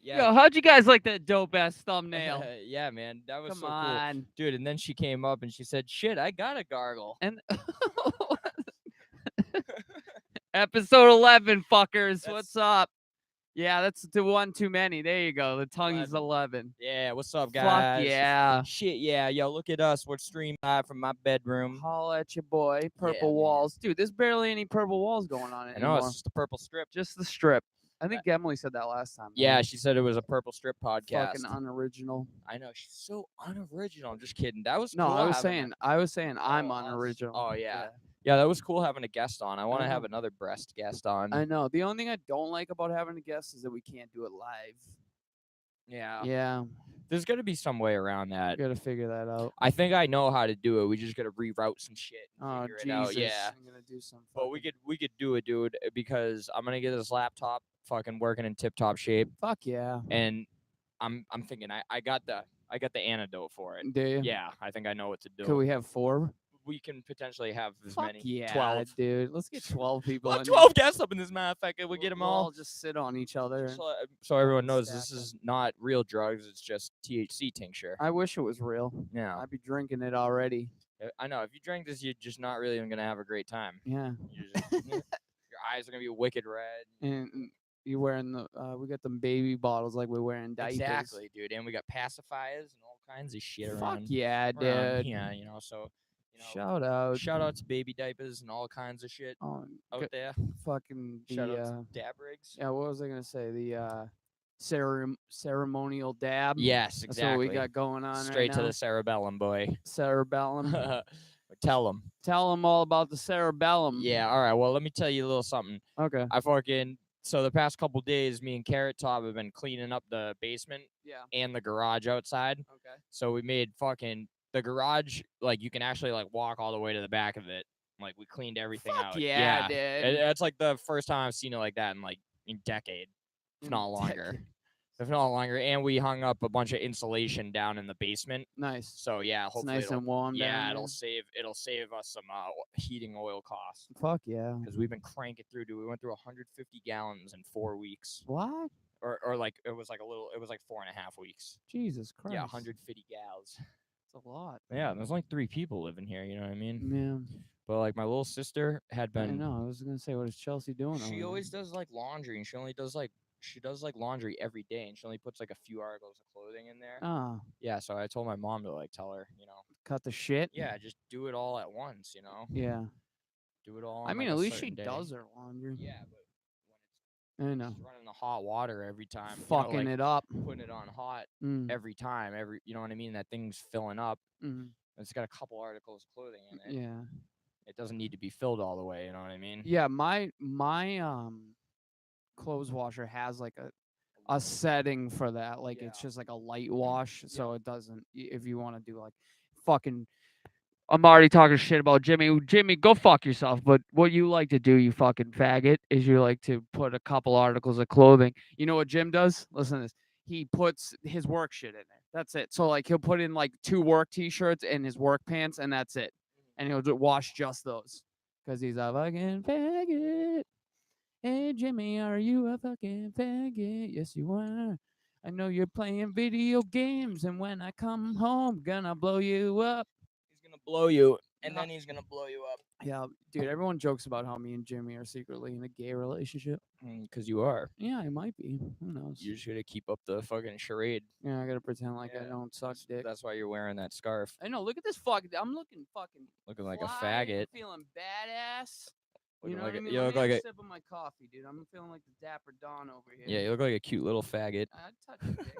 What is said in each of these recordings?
Yeah. Yo, how'd you guys like that dope ass thumbnail? Yeah, man, that was Come so cool, on. dude. And then she came up and she said, "Shit, I got a gargle." And episode 11, fuckers. What's up? Yeah, that's the one too many. There you go. The tongue's 11. Yeah, what's up, Fuck guys? yeah. Shit, yeah, yo, look at us. We're streaming live from my bedroom. Holla at your boy. Purple man. walls. Dude, there's barely any purple walls going on I anymore. know it's just a purple strip. Just the strip. I think Emily said that last time. Yeah, she said it was a purple strip podcast. Fucking unoriginal. I know, she's so unoriginal. I'm just kidding. That was No, cool I was having saying I'm us. unoriginal. Oh yeah. Yeah, that was cool having a guest on. I want to I have know. another breast guest on. I know. The only thing I don't like about having a guest is that we can't do it live. Yeah. Yeah, There's got to be some way around that. gotta figure that out. I think I know how to do it. We just got to reroute some shit and Oh figure Jesus! it out. Yeah. I'm gonna do some. But we could do it, dude, because I'm gonna get this laptop fucking working in tip top shape, Fuck yeah! and I'm thinking I got the antidote for it. Do you? Yeah, I think I know what to do. Could we have 4? We can potentially have as Fuck many. yeah, 12. dude. Let's get 12 people. Well, in 12 guests up in this motherfucker. We get them We'll all. just sit on each other. So everyone knows stack this them. is not real drugs. It's just THC tincture. I wish it was real. Yeah, I'd be drinking it already. I know. If you drink this, you're just not really even gonna have a great time. Yeah. Your eyes are gonna be wicked red. And you wearing the we got them baby bottles like we're wearing diapers. Exactly, dude. And we got pacifiers and all kinds of shit Fuck around. yeah, around dude. here, so Shout out to baby diapers and all kinds of shit Oh, out there. fucking the Shout out to dab rigs. yeah, what was I gonna say? The ceremonial dab. Yes, That's exactly. what we got going on Straight right to now. the cerebellum, boy. Cerebellum. Tell them. Tell them all about the cerebellum. Yeah, all right. Well, let me tell you a little something. Okay. So the past couple days, me and Carrot Top have been cleaning up the basement Yeah. and the garage outside. Okay. So we made fucking the garage, like, you can actually, like, walk all the way to the back of it. Like, we cleaned everything out. Yeah, dude. It's like the first time I've seen it like that in, like, a decade, if not longer. If not longer. And we hung up a bunch of insulation down in the basement. Nice. So yeah, It's hopefully nice and warm. yeah, down it'll save us some heating oil costs. Fuck yeah. Because we've been cranking through, dude. We went through 150 gallons in 4 weeks. What? Or like it was like 4.5 weeks. Jesus Christ. Yeah, 150 gals. That's a lot. Yeah, there's only 3 people living here. You know what I mean? Yeah. But like my little sister had I been. know. I was gonna say, what is Chelsea doing? She always does like laundry, and she does like laundry every day, and she only puts like a few articles of clothing in there. Oh. Yeah, so I told my mom to like tell her, Cut the shit. yeah, just do it all at once, Yeah. do it all. I on, mean, like, at a least she certain day. does her laundry. Yeah, but I know. she's running the hot water every time, Fucking it up. putting it on hot Mm. every time, you know what I mean? That thing's filling up. Mm. It's got a couple articles of clothing in it. Yeah. It doesn't need to be filled all the way. You know what I mean? Yeah. My clothes washer has like a setting for that. Like it's Yeah. just like a light wash, so it doesn't. If you want to do like fucking. I'm already talking shit about Jimmy. Jimmy, go fuck yourself. But what you like to do, you fucking faggot, is you like to put a couple articles of clothing. You know what Jim does? Listen to this. He puts his work shit in there. That's it. So like he'll put in like 2 work t-shirts and his work pants, and that's it. And he'll wash just those because he's a fucking faggot. Hey Jimmy, are you a fucking faggot? Yes, you are. I know you're playing video games, and when I come home, gonna blow you up. He's gonna blow you, and then he's gonna blow you up. Yeah, dude, everyone jokes about how me and Jimmy are secretly in a gay relationship. Because you are. Yeah, I might be. Who knows? You just gotta keep up the fucking charade. Yeah, I gotta pretend like I Yeah. don't suck dick. That's why you're wearing that scarf, I know. Look at this fucking. I'm looking fucking. looking like a fly, faggot. Feeling badass. You Looking know like what I mean? you Let look me have like a sip of my coffee, dude. I'm feeling like the Dapper Don over here. yeah, you look like a cute little faggot. I'd touch your dick.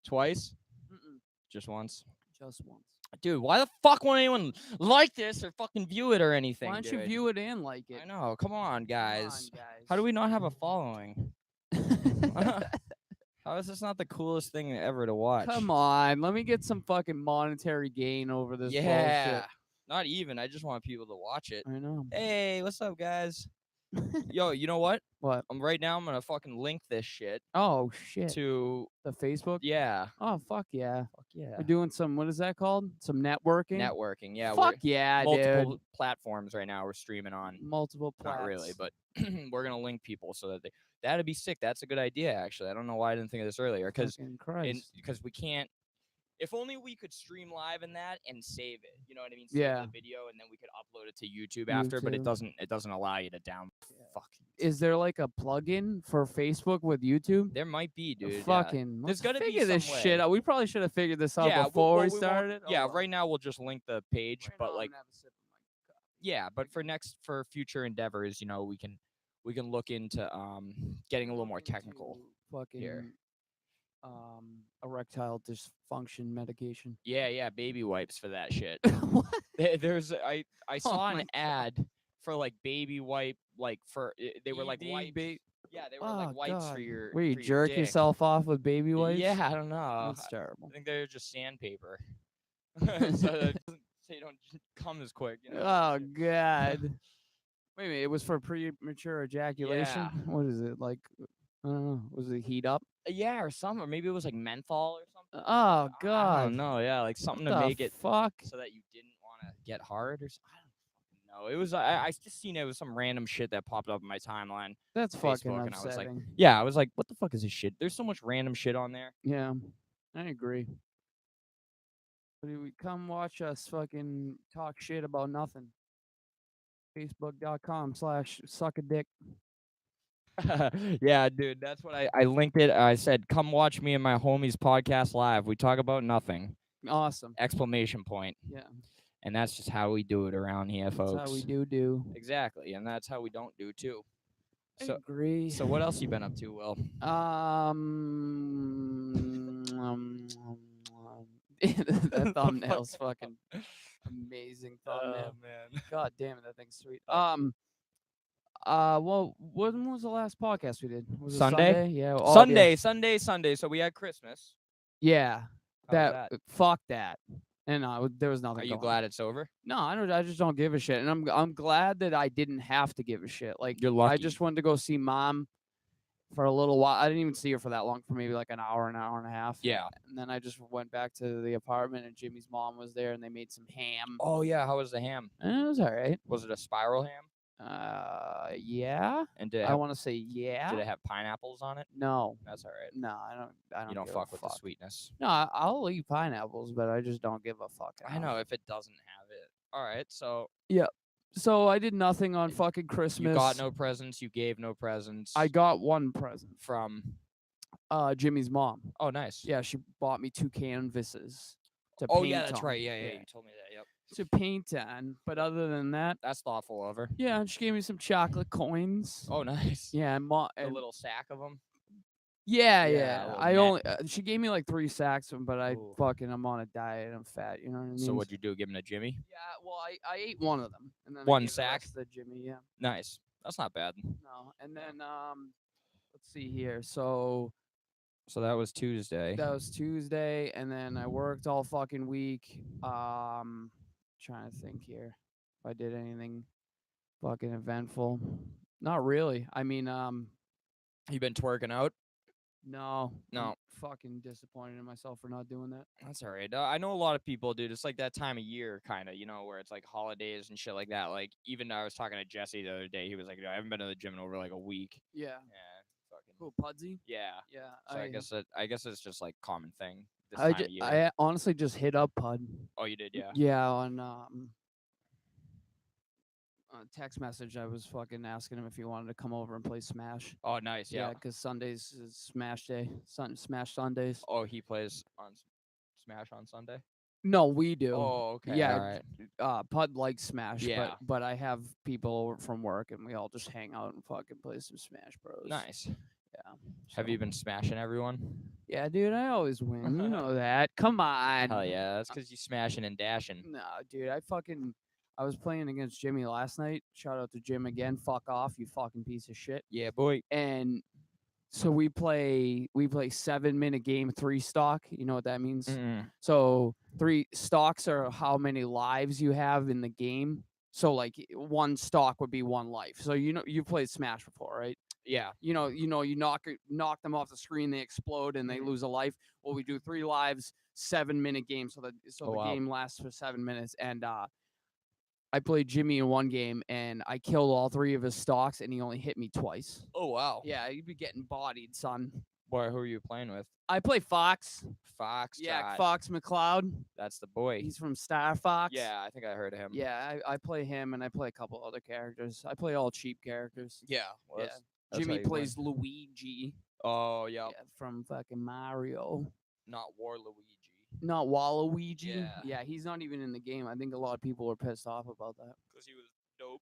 Twice? Mm-mm, Just once? just once. Dude, why the fuck won't anyone like this or fucking view it or anything? Why don't you dude? view it and like it? I know. Come on, Come guys. on, How do we not have a following? How is this not the coolest thing ever to watch? Come on, let me get some fucking monetary gain over this Yeah. bullshit. Not even. I just want people to watch it. I know. Hey, what's up, guys? Yo, you know what? What? Right now, I'm gonna fucking link this shit Oh shit. to The Facebook? yeah. Oh fuck yeah. Fuck yeah. We're doing some. What is that called? Some networking. Networking. Yeah. Fuck yeah, multiple dude. platforms right now we're streaming on. Multiple Not plats. really, but we're gonna link people so that That'd be sick. That's a good idea, actually. I don't know why I didn't think of this earlier. Because we can't. If only we could stream live in that and save it. You know what I mean? Save Yeah. the video and then we could upload it to YouTube after. But it doesn't allow you to download. Fucking. Is there like a plugin for Facebook with YouTube? There might be, dude. Fucking. There's Let's gotta be figure this some shit way. out. We probably should have figured this out Yeah, before we won't- started. Yeah, Hold on. right now we'll just link the page, Right but now, like, I'm gonna have a sip of my coffee. yeah, but for future endeavors, you know, we can look into getting a little more technical. Fucking here. Erectile dysfunction medication. Yeah, baby wipes for that shit. What? I saw Oh an my ad for like baby wipe, like for they were like ED wipes. Yeah, they were Oh, like wipes for God. your. Where you for your jerk dick. yourself off with baby wipes? Yeah, I don't know. That's terrible. I think they're just sandpaper, so that so you don't come as quick. You know? Oh God. Wait a minute, it was for premature ejaculation? Yeah. What is it? Like I don't know. Was it heat up? Yeah, or something, or maybe it was like menthol or something. Oh I God. don't know. Yeah, like something What to the make it fuck? so that you didn't want to get hard or something. I don't fucking know. It was I just seen it was some random shit that popped up in my timeline. That's fucking Facebook, and I was like, upsetting. yeah, I was like, what the fuck is this shit? There's so much random shit on there. Yeah, I agree. But we come watch us fucking talk shit about nothing. Facebook.com/suckadick. Yeah, dude, that's what I linked it. I said, come watch me and my homies podcast live. We talk about nothing. Awesome. Exclamation point. Yeah. And that's just how we do it around here, folks. That's how we do. Exactly, and that's how we don't do too. I So, agree. so what else you been up to, Will? That thumbnail's fucking amazing thumbnail. Man. God damn it, that thing's sweet. Well, when was the last podcast we did? Was it Sunday? Yeah. Oh, yeah. Sunday. So we had Christmas. Yeah. How was that? Fuck that. And there was nothing. Are you going glad it's over? No, I don't. I just don't give a shit, and I'm glad that I didn't have to give a shit. Like You're lucky. I just wanted to go see Mom for a little while. I didn't even see her for that long, for maybe like an hour and a half. Yeah. And then I just went back to the apartment, and Jimmy's mom was there, and they made some ham. Oh yeah, how was the ham? And it was all right. Was it a spiral ham? Yeah. And did it I have, want to say yeah. did it have pineapples on it? No. That's all right. No, I don't. You don't give a fuck with the sweetness. No, I'll eat pineapples, but I just don't give a fuck. I know if it doesn't have it. All right, so So I did nothing on fucking Christmas. you got no presents. You gave no presents. I got one present from. Jimmy's mom. Oh, nice. Yeah, she bought me 2 canvases to Oh paint yeah, that's on. right. Yeah, you told me that. Yep. To paint on, but other than that, That's thoughtful of her. yeah, and she gave me some chocolate coins. Oh, nice. Yeah, and A little sack of them. Yeah, Yeah, yeah. a little I net. only she gave me like 3 sacks of them, but Ooh. I'm on a diet. I'm fat. You know what I mean? So what'd you do? Give them to Jimmy? Yeah, well, I ate one of them, and then I One gave the sack? rest to Jimmy. Yeah. Nice. That's not bad. No, and then let's see here. So So that was Tuesday. that was Tuesday, and then I worked all fucking week. Trying to think here if I did anything fucking eventful. Not really. I mean, You been twerking out? no. No. I'm fucking disappointed in myself for not doing that. That's all right. I know a lot of people, dude. It's like that time of year, kind of, you know, where it's like holidays and shit like that. Like, even I was talking to Jesse the other day. He was like, I haven't been to the gym in over like a week. Yeah. Yeah. Fucking. Cool, Pudsey. Yeah. Yeah. So I guess it's just like common thing this I, time of year. I honestly just hit up Pud. Oh, you did, yeah. Yeah, on text message, I was fucking asking him if he wanted to come over and play Smash. Oh, nice. Yeah, Yeah. because Sundays is Smash Day. Smash Sundays. Oh, he plays on Smash on Sunday. No, we do. Oh, okay. Yeah, All right. Pud likes Smash. Yeah. But I have people over from work, and we all just hang out and fucking play some Smash Bros. Nice. Yeah. Have you been smashing everyone? Yeah, dude, I always win. You know that. Come on. Hell yeah. That's because you smashing and dashing. No, dude, I was playing against Jimmy last night. Shout out to Jim again. Fuck off, you fucking piece of shit. Yeah, boy. And so we play 7-minute game 3 stock. You know what that means? Mm-mm. So 3 stocks are how many lives you have in the game. So like 1 stock would be 1 life. So you've played Smash before, right? Yeah. You knock them off the screen, they explode and they lose a life. Well, we do 3 lives, 7-minute game, so the wow. game lasts for 7 minutes. And I played Jimmy in one game, and I killed all 3 of his stocks, and he only hit me twice. Oh wow. Yeah, you'd be getting bodied, son. Boy, who are you playing with? I play Fox. Fox. Yeah, Fox McCloud. That's the boy. He's from Star Fox. Yeah, I think I heard of him. Yeah, I play him, and I play a couple other characters. I play all cheap characters. Yeah. Well, Yeah. that's Jimmy how you win. plays Luigi. Oh yeah. Yeah, from fucking Mario. Not War Luigi. Not Waluigi. Yeah. Yeah, he's not even in the game. I think a lot of people were pissed off about that. Because he was dope.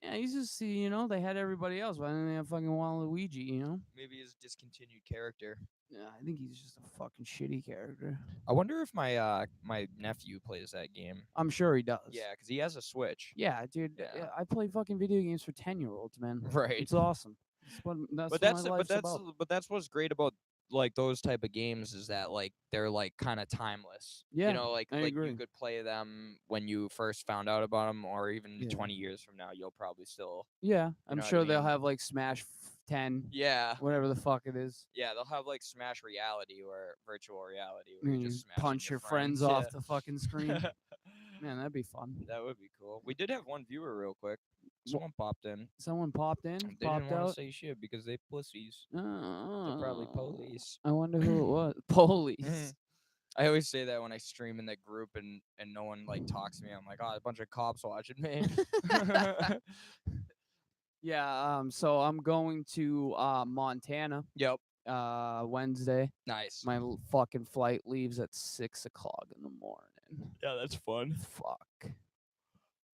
Yeah, he's just, they had everybody else. Why didn't they have fucking Waluigi, Maybe his discontinued character. Yeah, I think he's just a fucking shitty character. I wonder if my my nephew plays that game. I'm sure he does. Yeah, because he has a Switch. Yeah, dude. Yeah. I play fucking video games for 10-year-olds, man. Right. It's awesome. That's what my life's about. But that's what's great about like those type of games is that like they're like kind of timeless. Yeah, like I agree. you could play them when you first found out about them, or even Yeah. 20 years from now, you'll probably still. Yeah, I'm know what I sure they'll mean? have like Smash 10, Yeah. whatever the fuck it is. Yeah, they'll have like Smash Reality or virtual reality where you You just smash punch your friends off the fucking screen. Man, that'd be fun. That would be cool. We did have one viewer real quick. Someone popped in. Someone popped in, They popped didn't want out. to say shit because they pussies. They're probably police. I wonder who it was. Police. I always say that when I stream in that group and no one like talks to me. I'm like, oh, a bunch of cops watching me. Yeah. So I'm going to Montana. Yep. Wednesday. Nice. My fucking flight leaves at 6 o'clock in the morning. Yeah, that's fun. Fuck.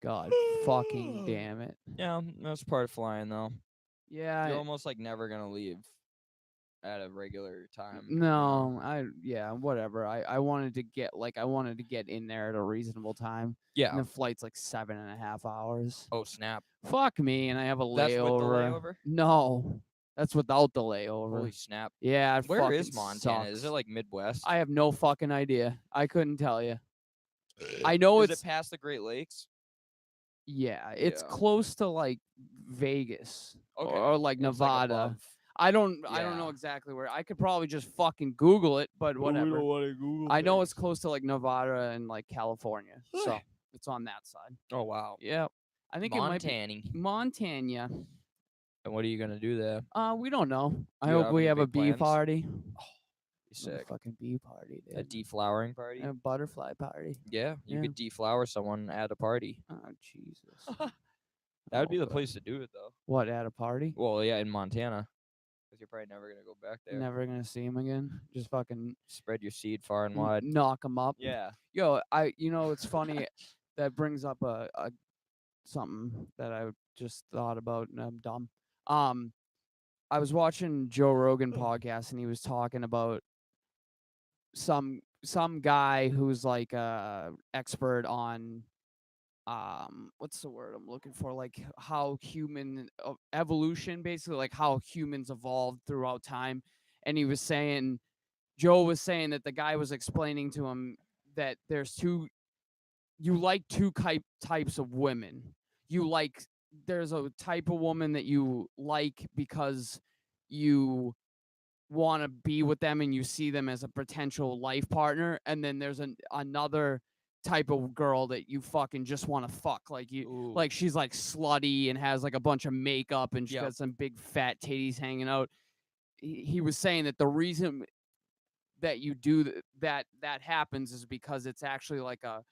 God fucking damn it. Yeah, that's part of flying though. Yeah. You're almost like never gonna leave at a regular time. No, whatever. I wanted to get in there at a reasonable time. Yeah. And the flight's like 7.5 hours. Oh snap. Fuck me, and I have a layover. That's with the layover? No. That's without the layover. Holy snap. Yeah, it Where is fucking Montana? sucks. Is it like Midwest? I have no fucking idea. I couldn't tell you. I know is it's it past the Great Lakes? Yeah, it's Yeah. close to like Vegas Okay. or like It's, Nevada. Like, above. I don't know Yeah. exactly where. I could probably just fucking Google it, but We whatever. don't wanna Google I know things. it's close to like Nevada and like California, so it's on that side. Oh wow. Yeah, I think Montana. it might be Montana. And what are you gonna do there? We don't know. I You hope have we any have a big bee plans? party. Be sick. Fucking bee party, dude. A deflowering party? A butterfly party. Yeah, you Yeah. could deflower someone at a party. Oh Jesus. That would be Oh, the God. place to do it though. What, at a party? Well, yeah, in Montana. Because you're probably never gonna go back there. Never gonna see him again. Just fucking Spread your seed far and wide. knock him up. Yeah. Yo, it's funny. That brings up a something that I just thought about, and I'm dumb. I was watching Joe Rogan podcast, and he was talking about some guy who's like expert on what's the word I'm looking for, like how human evolution, basically, like how humans evolved throughout time. And Joe was saying that the guy was explaining to him that you like two types of women. There's a type of woman that you like because you want to be with them and you see them as a potential life partner, and then there's another type of girl that you fucking just want to fuck. Like she's like slutty and has like a bunch of makeup and she's got some big fat titties hanging out. He was saying that the reason that you do that happens is because it's actually like a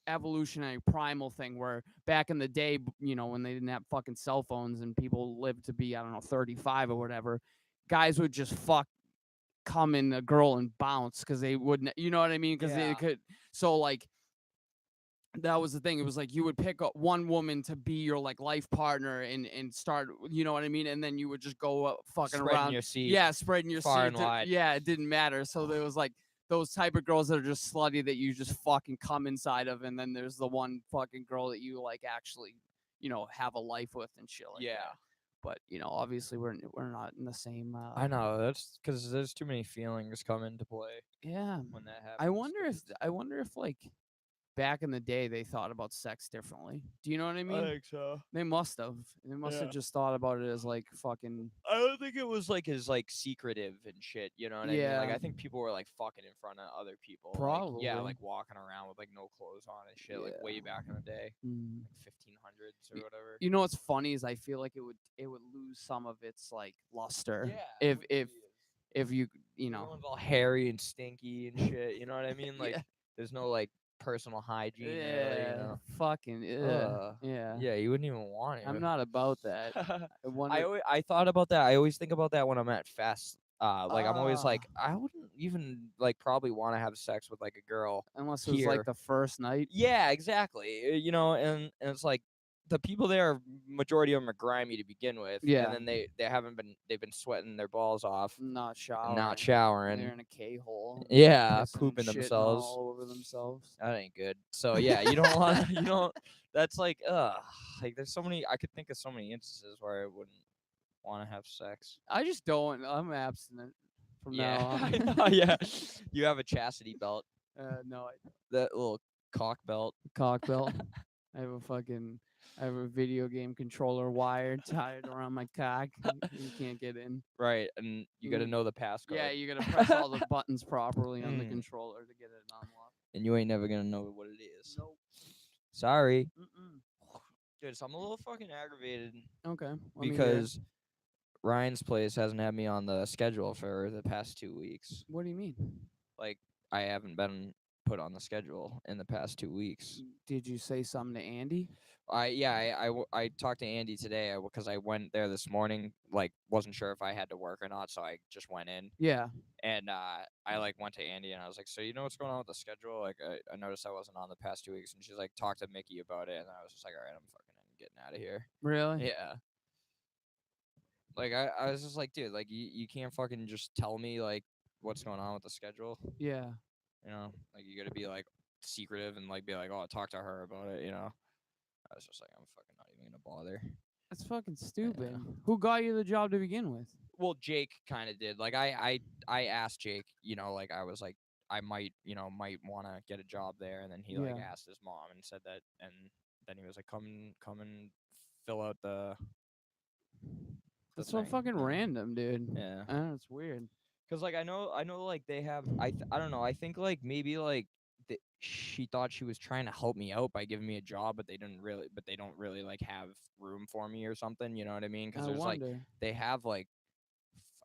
evolutionary primal thing, where back in the day, when they didn't have fucking cell phones and people lived to be, I don't know, 35 or whatever, guys would just come in a girl and bounce because they wouldn't, you know what I mean? Because they could. So like, that was the thing. It was like you would pick up one woman to be your like life partner and start, you know what I mean? And then you would just go fucking Spreading around. your seed. Yeah, spreading your far seed. and wide. Yeah, it didn't matter. So there was like those type of girls that are just slutty that you just fucking come inside of, and then there's the one fucking girl that you like actually, have a life with and shit like that. But obviously we're not in the same. I know, that's because there's too many feelings come into play. Yeah. When that happens. I wonder if like back in the day they thought about sex differently. Do you know what I I mean? think so. They must have. They must have Yeah. just thought about it as like fucking I don't think it was like as like secretive and shit. You know what I mean? Like yeah, I think people were like fucking in front of other people. Like yeah, probably. like walking around with like no clothes on and shit. Like Yeah. way back in the day, Mm. like 1500s or Y- whatever. You know what's funny is I feel like it would lose some of its like luster Yeah, it if would if be. if you know Everyone's all hairy and stinky and shit. You know what I mean? Like yeah there's no like personal hygiene really. You yeah know. fucking yeah. Yeah, you wouldn't even want I'm to. not about that. I wonder. I thought about that. I always think about that when I'm at fests. Like I'm always Ah, like, I wouldn't even like probably want to have sex with like a girl unless it was like here. the first night. Yeah, exactly. You know, and it's like the people there, majority of them are grimy to begin with, and Yeah, then they've been sweating their balls off, not and not showering. They're showering. in a K hole, Yeah, pissing and pooping shitting themselves. all over themselves. That ain't good. So yeah, you don't want to. You don't. That's like, like there's so many. I could think of so many instances where I wouldn't want to have sex. I just don't. I'm abstinent from now Yeah, on. I know. Yeah, you have a chastity belt, No, I that little cock belt, cock belt. I have a video game controller wire tied around my cock. You can't get in. right? And you got to Mm. know the passcode. Yeah, you gotta press all the buttons properly on the Mm. controller to get it unlocked. And you ain't never gonna know what it is. Nope. Sorry, Mm-mm. dude. So I'm a little fucking aggravated Okay. Let me hear. because Ryan's place hasn't had me on the schedule for the past 2 weeks. What do you mean? Like I haven't been put on the schedule in the past 2 weeks. Did you say something to Andy? I talked to Andy today because I went there this morning. Like wasn't sure if I had to work or not, so I just went in. Yeah. And I like went to Andy and I was like, so you know what's going on with the schedule? Like I noticed I wasn't on the past 2 weeks, and she's like, talk to Mickey about it, and I was just like, all right, I'm fucking getting out of here. Really? Yeah. Like I was just like, dude, like you can't fucking just tell me like what's going on with the schedule. Yeah. You know, like you got to be like secretive and like be like, oh, talk to her about it. You know. I was just like, I'm fucking not even gonna bother. That's fucking stupid. Who got you the job to begin with? Well, Jake kind of did. Like I asked Jake, you know, like I was like I might, might want to get a job there, and then he like Yeah. asked his mom and said that, and then he was like, come and fill out the That's so thing. fucking random, dude. Yeah. It's weird. Cause like I know like they have I don't know, I think like maybe like she thought she was trying to help me out by giving me a job, but they don't really like have room for me or something. You know what I mean? Because I there's like wonder. they have like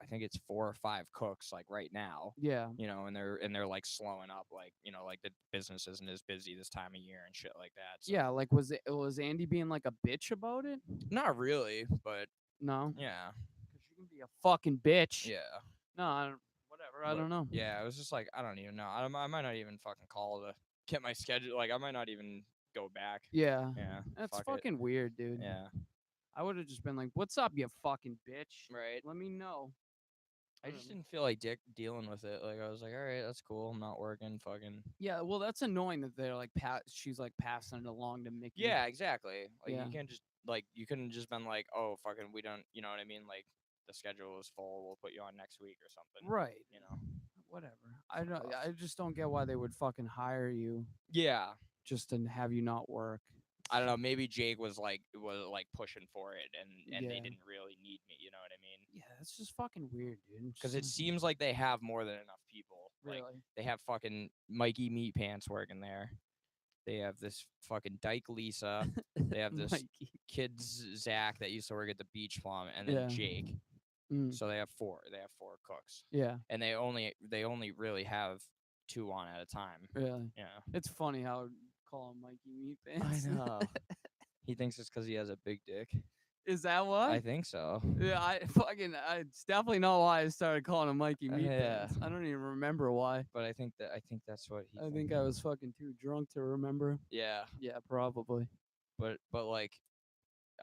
I think it's 4 or 5 cooks like right now. Yeah. And they're like slowing up, like like the business isn't as busy this time of year and shit like that. So. Yeah, like was Andy being like a bitch about it? Not really, but No. yeah, Cuz you can be a fucking bitch. yeah. No, whatever. I But, don't know. yeah, I was just like, I don't even know. I might not even fucking call to get my schedule. Like, I might not even go back. Yeah. Yeah, That's fuck fucking weird, dude. it. Yeah, I would have just been like, "What's up, you fucking bitch? right. Let me know." I just didn't feel like dealing with it. Like, I was like, all right, that's cool. I'm not working. Fucking. Yeah, well, that's annoying that they're like she's like passing it along to Mickey. Yeah, exactly. Like, Yeah. you can't just you couldn't just been like, oh, fucking, we don't. You know what I mean? Like, the schedule is full. We'll put you on next week or something. Right. You know. Whatever. I don't. Tough. I just don't get why they would fucking hire you Yeah. just to have you not work. I don't know. Maybe Jake was pushing for it, and they Yeah. didn't really need me. You know what I mean? Yeah, it's just fucking weird, dude. Because it seems like they have more than enough people. Like really. they have fucking Mikey Meat Pants working there. They have this fucking Dyke Lisa. They have this Mikey. kid Zach that used to work at the Beach Plum, and then Yeah. Jake. Mm. So they have 4. They have 4 cooks, Yeah. and they only really have 2 on at a time. Really. Yeah. It's funny how call him Mikey Meat Pants. I know. He thinks it's because he has a big dick. Is that why? I think so. Yeah, it's definitely not why I started calling him Mikey Meat Yeah. Pants. I don't even remember why. But I think that's what he. I think I was fucking too drunk to remember. Yeah. Yeah, probably. But like,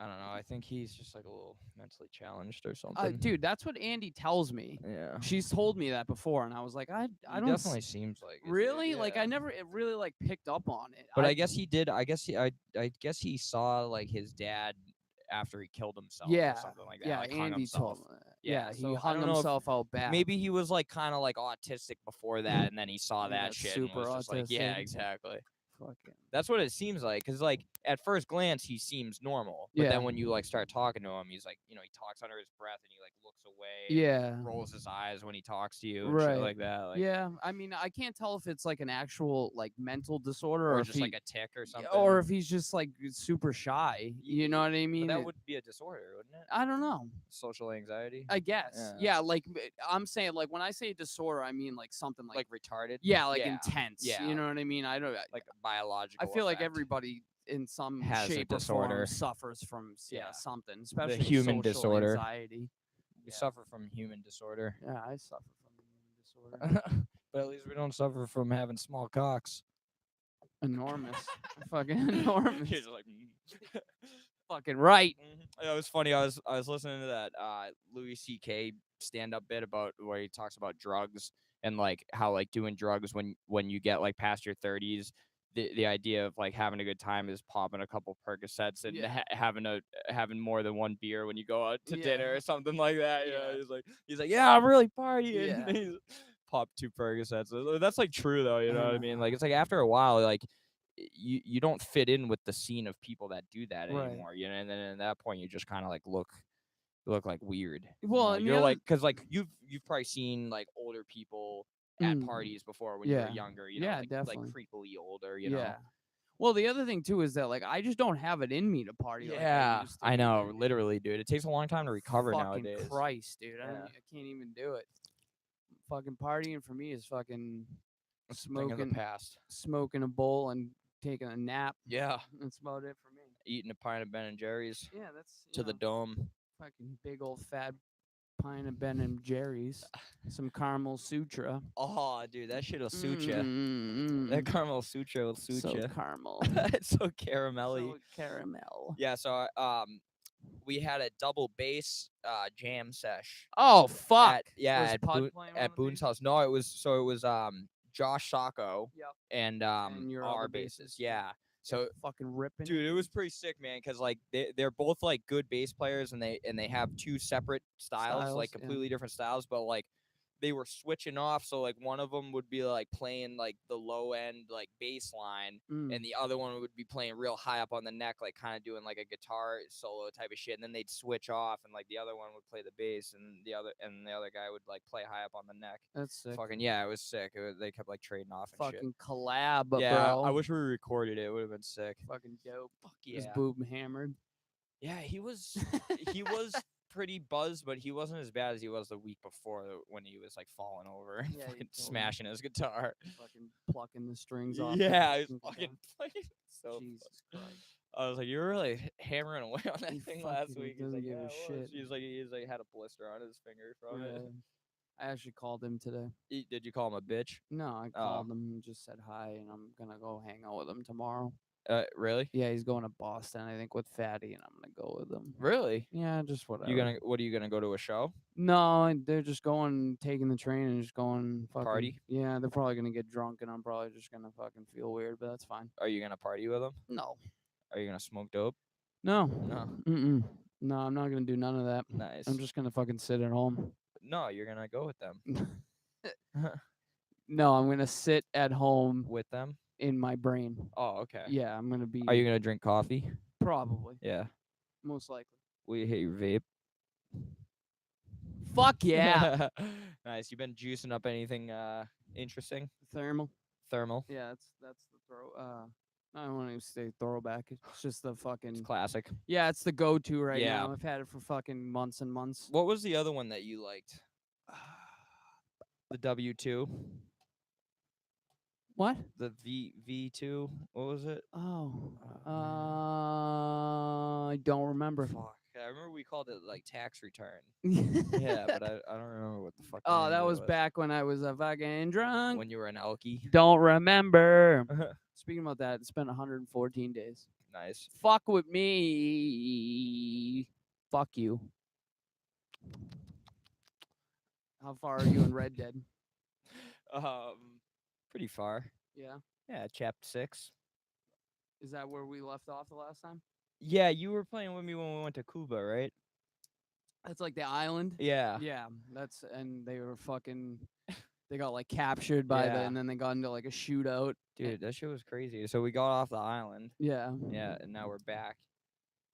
I don't know. I think he's just like a little mentally challenged or something. Dude, that's what Andy tells me. Yeah. She's told me that before, and I was like, I He don't definitely seems like it, dude, really like. yeah. I never really like picked up on it. But I guess he did. I guess he saw like his dad after he killed himself Yeah, or something like that. yeah. Like hung Andy himself. told me. Yeah, He so I hung don't know if himself out bad. Maybe he was like kind of like autistic before that, and then he saw He that got shit super and was just like, yeah, autistic. exactly. fucking That's what it seems like. Cause like at first glance he seems normal, but yeah. then when you like start talking to him, he's like, you know, he talks under his breath and he like looks away and Yeah. rolls his eyes when he talks to you and shit Right. like that. Like, Yeah. I mean, I can't tell if it's like an actual like mental disorder or or if just like he a tick or something. or if he's just like super shy. You know what I But mean? that would be a disorder, wouldn't it? I don't know. Social anxiety. I guess. Yeah, like I'm saying, like when I say disorder, I mean like something Like retarded. yeah, like Yeah. intense. Yeah. You know what I mean? I don't. Like a biological. I feel like effect. everybody in some Has a shape or disorder. form suffers from Yeah. something, especially human social disorder. anxiety. We suffer from human disorder. Yeah, I suffer from human disorder. But at least we don't suffer from having small cocks. Enormous, fucking enormous. He's like, mm. Fucking right. It was funny. I was listening to that Louis C.K. stand up bit about where he talks about drugs and like how like doing drugs when you get like past your 30s. The idea of like having a good time is popping a couple Percocets and Yeah. having more than one beer when you go out to Yeah. dinner or something like that. You know, Yeah. he's like, yeah, I'm really partying. Yeah. He's pop 2 Percocets. That's like true though. You I know what I know. mean? Like it's like after a while, like you don't fit in with the scene of people that do that Right. anymore. You know, and then at that point you just kind of like look like weird. Well, you and know? the You're other- like because like you've probably seen like older people at parties before when you were Yeah. younger. You know, Yeah, like definitely. creepily older. You know. Yeah. Well, the other thing too is that like I just don't have it in me to party like I Yeah, used to. I know, man. literally, dude. It takes a long time to recover Fucking nowadays. Christ, dude. Yeah. I can't even do it. Fucking partying for me is fucking It's a thing of the past. smoking a bowl and taking a nap. Yeah, That's about it for me. eating a pint of Ben and Jerry's Yeah, that's to the dome. fucking big old fat pint of Ben and Jerry's, some caramel sutra. Oh, dude, that shit'll suit ya. Mm-mm. That caramel sutra will suit So ya. caramel. It's so caramelly. So caramel. Yeah, so we had a double bass jam sesh. Oh fuck! Was At Pud playing one of the Boone's basses? house. No, it was Josh Sacco Yep. and your our other basses. bassist. Yeah. So fucking ripping. dude, it was pretty sick, man, because like they're both like good bass players and they have two separate styles, like yeah. completely different styles, but like they were switching off. So like one of them would be like playing like the low end like bass line, and the other one would be playing real high up on the neck, like kind of doing like a guitar solo type of shit. And then they'd switch off, and like the other one would play the bass, and the other guy would like play high up on the neck. That's sick. Fucking yeah, it was sick. They kept like trading off and Fucking shit. collab, Yeah, bro. I wish we recorded it. It would have been sick. Fucking dope. Fuck His yeah. boob hammered. Yeah, he was pretty buzzed, but he wasn't as bad as he was the week before when he was like falling over and Yeah, you fucking told me. smashing his guitar. Fucking plucking the strings off. Yeah, the he was fucking playing so. Jesus Christ. I was like, you were really hammering away on that He thing last fucking week. He's doesn't like, give yeah, a it was. shit. He's like had a blister on his finger from it. I actually called him today. Did you call him a bitch? No, I called him and just said hi, and I'm gonna go hang out with him tomorrow. Really? Yeah, he's going to Boston, I think, with Fatty, and I'm gonna go with him. Really? Yeah, just whatever. What are you gonna go to a show? No, they're just going, taking the train and just going fucking Party? Yeah, they're probably gonna get drunk, and I'm probably just gonna fucking feel weird, but that's fine. Are you gonna party with them? No. Are you gonna smoke dope? No. No. Mm-mm. No, I'm not gonna do none of that. Nice. I'm just gonna fucking sit at home. No, you're gonna go with them. No, I'm gonna sit at home With them? in my brain. Oh, okay. Yeah, I'm gonna be. Are you gonna drink coffee? Probably. Yeah. Most likely. Will you hit your vape? Fuck yeah. Nice. You been juicing up anything interesting? Thermal. Thermal. Yeah, that's the throw. I don't want to say throwback. It's just the fucking. It's classic. Yeah, it's the go-to right Yeah. now. I've had it for fucking months and months. What was the other one that you liked? The W2. What? The V2. What was it? Oh. I don't remember. Fuck. I remember we called it like tax return. Yeah, but I don't remember what the fuck. the Oh, name that of it was back when I was a fucking drunk. when you were an alkie. Don't remember. Speaking about that, it's been 114 days. Nice. Fuck with me. Fuck you. How far are you in Red Dead? Pretty far. Yeah. Yeah, chapter 6. Is that where we left off the last time? Yeah, you were playing with me when we went to Cuba, right? That's like the island. Yeah. Yeah, and they were fucking. They got like captured by Yeah. and then they got into like a shootout. Dude, that shit was crazy. So we got off the island. Yeah. Yeah, and now we're back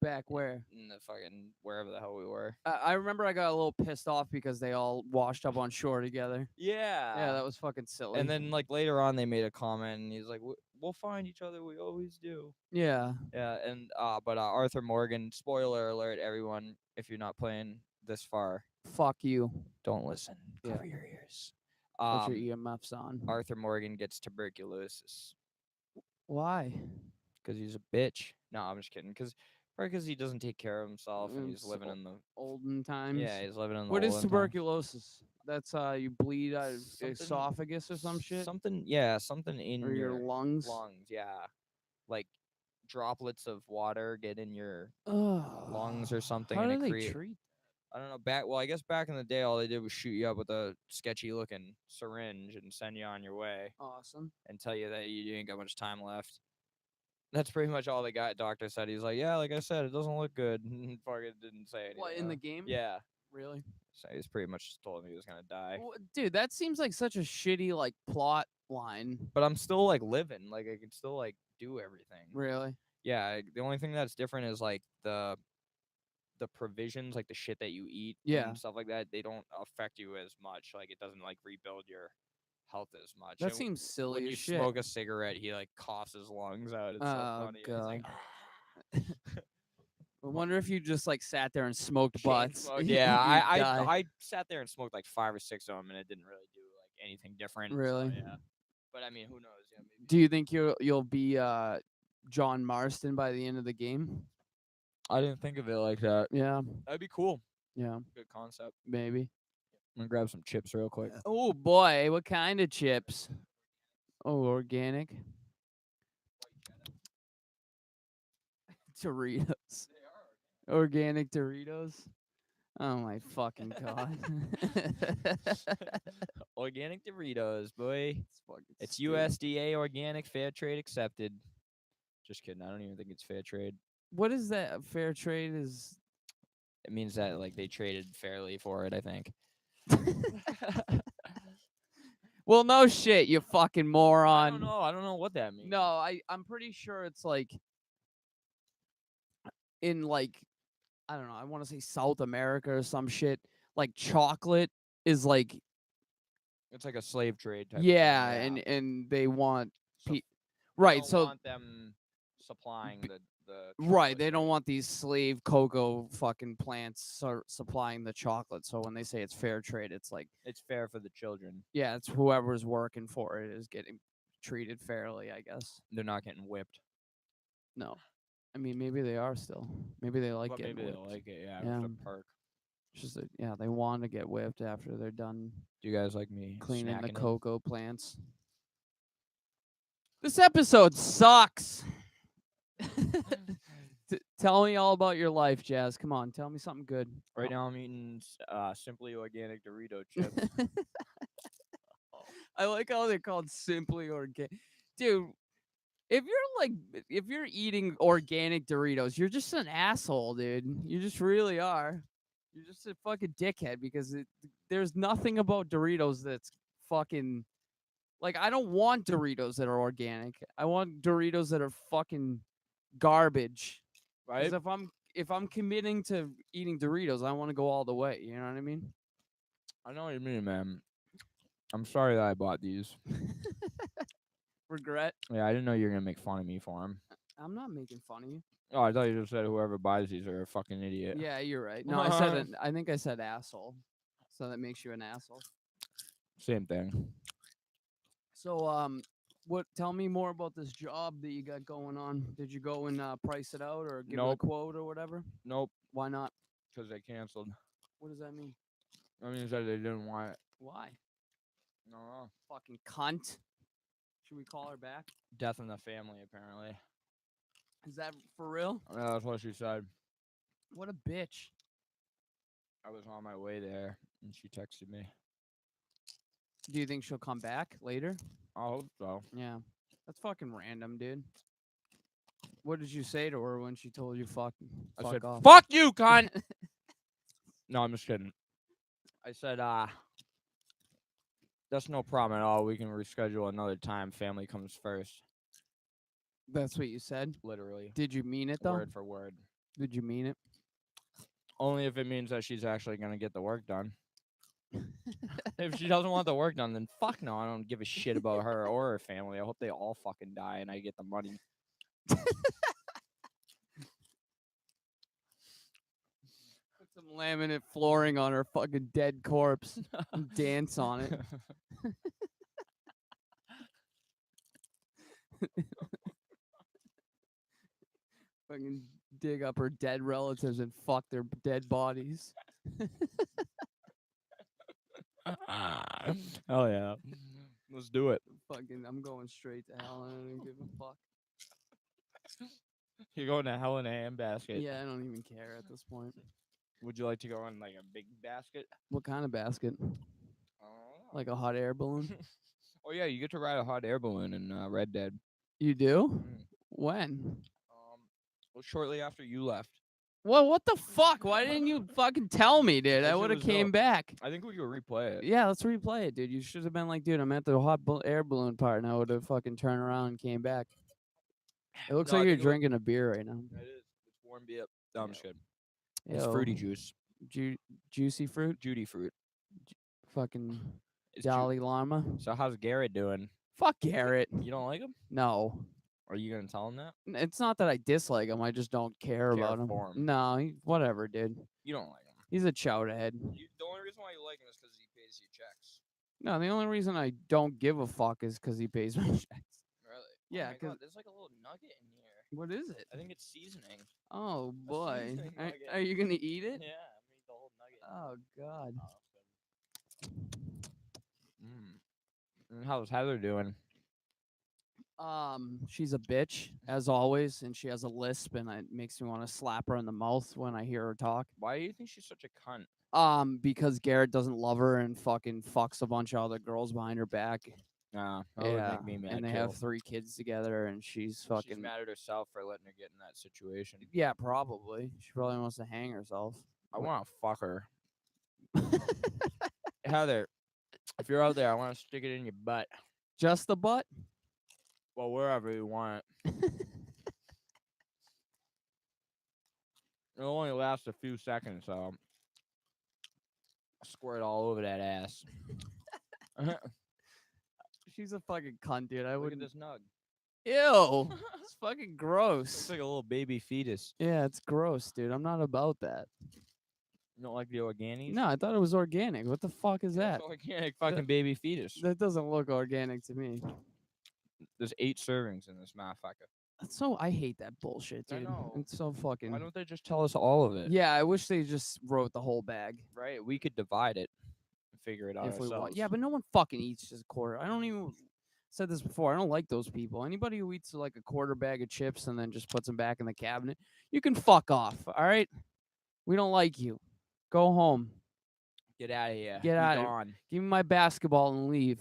Back where? in the fucking wherever the hell we were. I remember I got a little pissed off because they all washed up on shore together. Yeah, Yeah. that was fucking silly. And then like later on, they made a comment, and he's like, "We'll find each other. We always do." yeah, Yeah, and but Arthur Morgan. Spoiler alert, everyone! If you're not playing this far, fuck you. don't listen. Yeah. Cover your ears. Put your EMFs on. Arthur Morgan gets tuberculosis Why? because he's a bitch. No, I'm just kidding. Probably because he doesn't take care of himself, and he's It's living in the olden times. yeah, he's living in the What is olden times. tuberculosis? That's you bleed out of Something- esophagus or some shit, Something in or your lungs. lungs, yeah, like droplets of water get in your Ugh. lungs or something, How and do it they create. treat? I don't know. I guess back in the day, all they did was shoot you up with a sketchy looking syringe and send you on your way Awesome. and tell you that you ain't got much time left. That's pretty much all the doctor said. He's like, yeah, like I said, it doesn't look good. Fucking didn't say anything. What, in the game? Yeah. Really? So he's pretty much just told him he was gonna die. Well, dude, that seems like such a shitty like plot line. But I'm still like living. Like I can still like do everything. Really? Yeah. The only thing that's different is like the provisions, like the shit that you eat Yeah. and stuff like that. They don't affect you as much. Like it doesn't like rebuild your health as much. That And seems silly when as you shit. smoke a cigarette, he like coughs his lungs out. It's so Oh, funny. And he's like, I wonder if you just like sat there and smoked chain butts. smoke. you'd Yeah, I die. I sat there and smoked like 5 or 6 of them, and it didn't really do like anything different. so, Really? yeah. But I mean, who knows? Yeah, maybe. Do you think you'll be John Marston by the end of the game? I didn't think of it like that. Yeah. That'd be cool. Yeah. Good concept. Maybe. I'm gonna grab some chips real quick. Oh boy, what kind of chips? Oh, organic. Doritos. Organic Doritos. Oh my fucking god. Organic Doritos, boy. It's stupid. USDA organic, fair trade accepted. Just kidding. I don't even think it's fair trade. What is that? Fair trade is. It means that like they traded fairly for it, I think. Well, no shit, you fucking moron. I don't know what that means. No, I'm pretty sure it's like in like I don't know, I want to say South America or some shit. Like chocolate is like It's like a slave trade type yeah, of thing. and they want So they right, don't so want them supplying the right, chocolate they don't trade. want these slave cocoa fucking plants supplying the chocolate. So when they say it's fair trade, it's like It's fair for the children. yeah, it's whoever's working for it is getting treated fairly, I guess. They're not getting whipped. No. I mean, maybe they are still. Maybe they like But getting maybe whipped. they like it. Yeah, Yeah. it's a perk. It's just that, yeah, they want to get whipped after they're done Do you guys like me cleaning the snacking it? cocoa plants. This episode sucks. Tell me all about your life, Jazz. Come on, tell me something good. Right now, I'm eating Simply Organic Dorito chips. I like how they're called Simply Organic. Dude, if you're eating organic Doritos, you're just an asshole, dude. You just really are. You're just a fucking dickhead because there's nothing about Doritos that's fucking like I don't want Doritos that are organic. I want Doritos that are fucking garbage. Right? Because if I'm committing to eating Doritos, I want to go all the way. You know what I mean? I know what you mean, man. I'm sorry that I bought these. Regret? Yeah, I didn't know you were gonna make fun of me for them. I'm not making fun of you. Oh, I thought you just said whoever buys these are a fucking idiot. Yeah, you're right. No, I think I said asshole. So that makes you an asshole. Same thing. So tell me more about this job that you got going on. Did you go and price it out or give it a Nope. quote or whatever? Nope, Why not? because they canceled. What does that mean? That means that they didn't want it. Why? No. Fucking cunt. Should we call her back? Death in the family, apparently. Is that for real? Yeah, that's what she said. What a bitch. I was on my way there, and she texted me. Do you think she'll come back later? I hope so. Yeah. That's fucking random, dude. What did you say to her when she told you fuck I said, off? "Fuck you, cunt." No, I'm just kidding. I said, That's no problem at all. We can reschedule another time. Family comes first. That's what you said. Literally. Did you mean it though? Word for word. Did you mean it? Only if it means that she's actually gonna get the work done. If she doesn't want the work done, then fuck no. I don't give a shit about her or her family. I hope they all fucking die and I get the money. Put some laminate flooring on her fucking dead corpse and dance on it. Fucking dig up her dead relatives and fuck their dead bodies. Oh yeah. Let's do it. Fucking, I'm going straight to hell. I don't even give a fuck. You're going to hell in a handbasket. Yeah, I don't even care at this point. Would you like to go in like a big basket? What kind of basket? Oh. Like a hot air balloon? Oh yeah, you get to ride a hot air balloon in Red Dead. You do? Mm. When? Well, shortly after you left. Well, what the fuck? Why didn't you fucking tell me, dude? That I shit would have was came dope. back. I think we could replay it. Yeah, let's replay it, dude. You should have been like, dude, I'm at the hot air balloon part, and I would have fucking turned around and came back. It looks No, I like you're think it would- drinking a beer right now. It is. It's warm beer. No, I'm just kidding. Yo, It's fruity juice. Juicy fruit? Judy fruit. Fucking It's Dalai Lama? So how's Garrett doing? Fuck Garrett. You don't like him? No. Are you gonna tell him that? It's not that I dislike him. I just don't care about him. for him. No, whatever, dude. You don't like him. He's a chowderhead. The only reason why you like him is because he pays you checks. No, the only reason I don't give a fuck is because he pays my checks. Really? Yeah, Oh my 'cause- God, there's like a little nugget in here. What is it? I think it's seasoning. Oh boy, seasoning nugget. are you gonna eat it? Yeah, I'm gonna eat the whole nugget. Oh god. And how's Heather doing? She's a bitch as always, and she has a lisp, and it makes me want to slap her in the mouth when I hear her talk. Why do you think she's such a cunt? Because Garrett doesn't love her and fucking fucks a bunch of other girls behind her back. Nah, that would make me mad. And they too. have 3 kids together, and she's fucking She's mad at herself for letting her get in that situation. Yeah, probably. She probably wants to hang herself. I want to fuck her. Heather, if you're out there, I want to stick it in your butt. Just the butt? Well, wherever you want it. It'll only last a few seconds, so I'll squirt all over that ass. She's a fucking cunt, dude. I Look at wouldn't. this nug. Ew. It's fucking Looks gross. like a little baby fetus. Yeah, it's gross, dude. I'm not about that. You don't like the organics? No, I thought it was organic. What the fuck is that? It's organic fucking baby fetus. That doesn't look organic to me. There's 8 servings in this motherfucker. That's so I hate that bullshit, I dude. know. It's so fucking. Why don't they just tell us all of it? Yeah, I wish they just wrote the whole bag. Right? We could divide it and figure it out If we ourselves. want. Yeah, but no one fucking eats just a quarter. I don't even said this before. I don't like those people. Anybody who eats like a quarter bag of chips and then just puts them back in the cabinet, you can fuck off. All right, we don't like you. Go home. Get out of here. Get Be outta- gone. Give me my basketball and leave.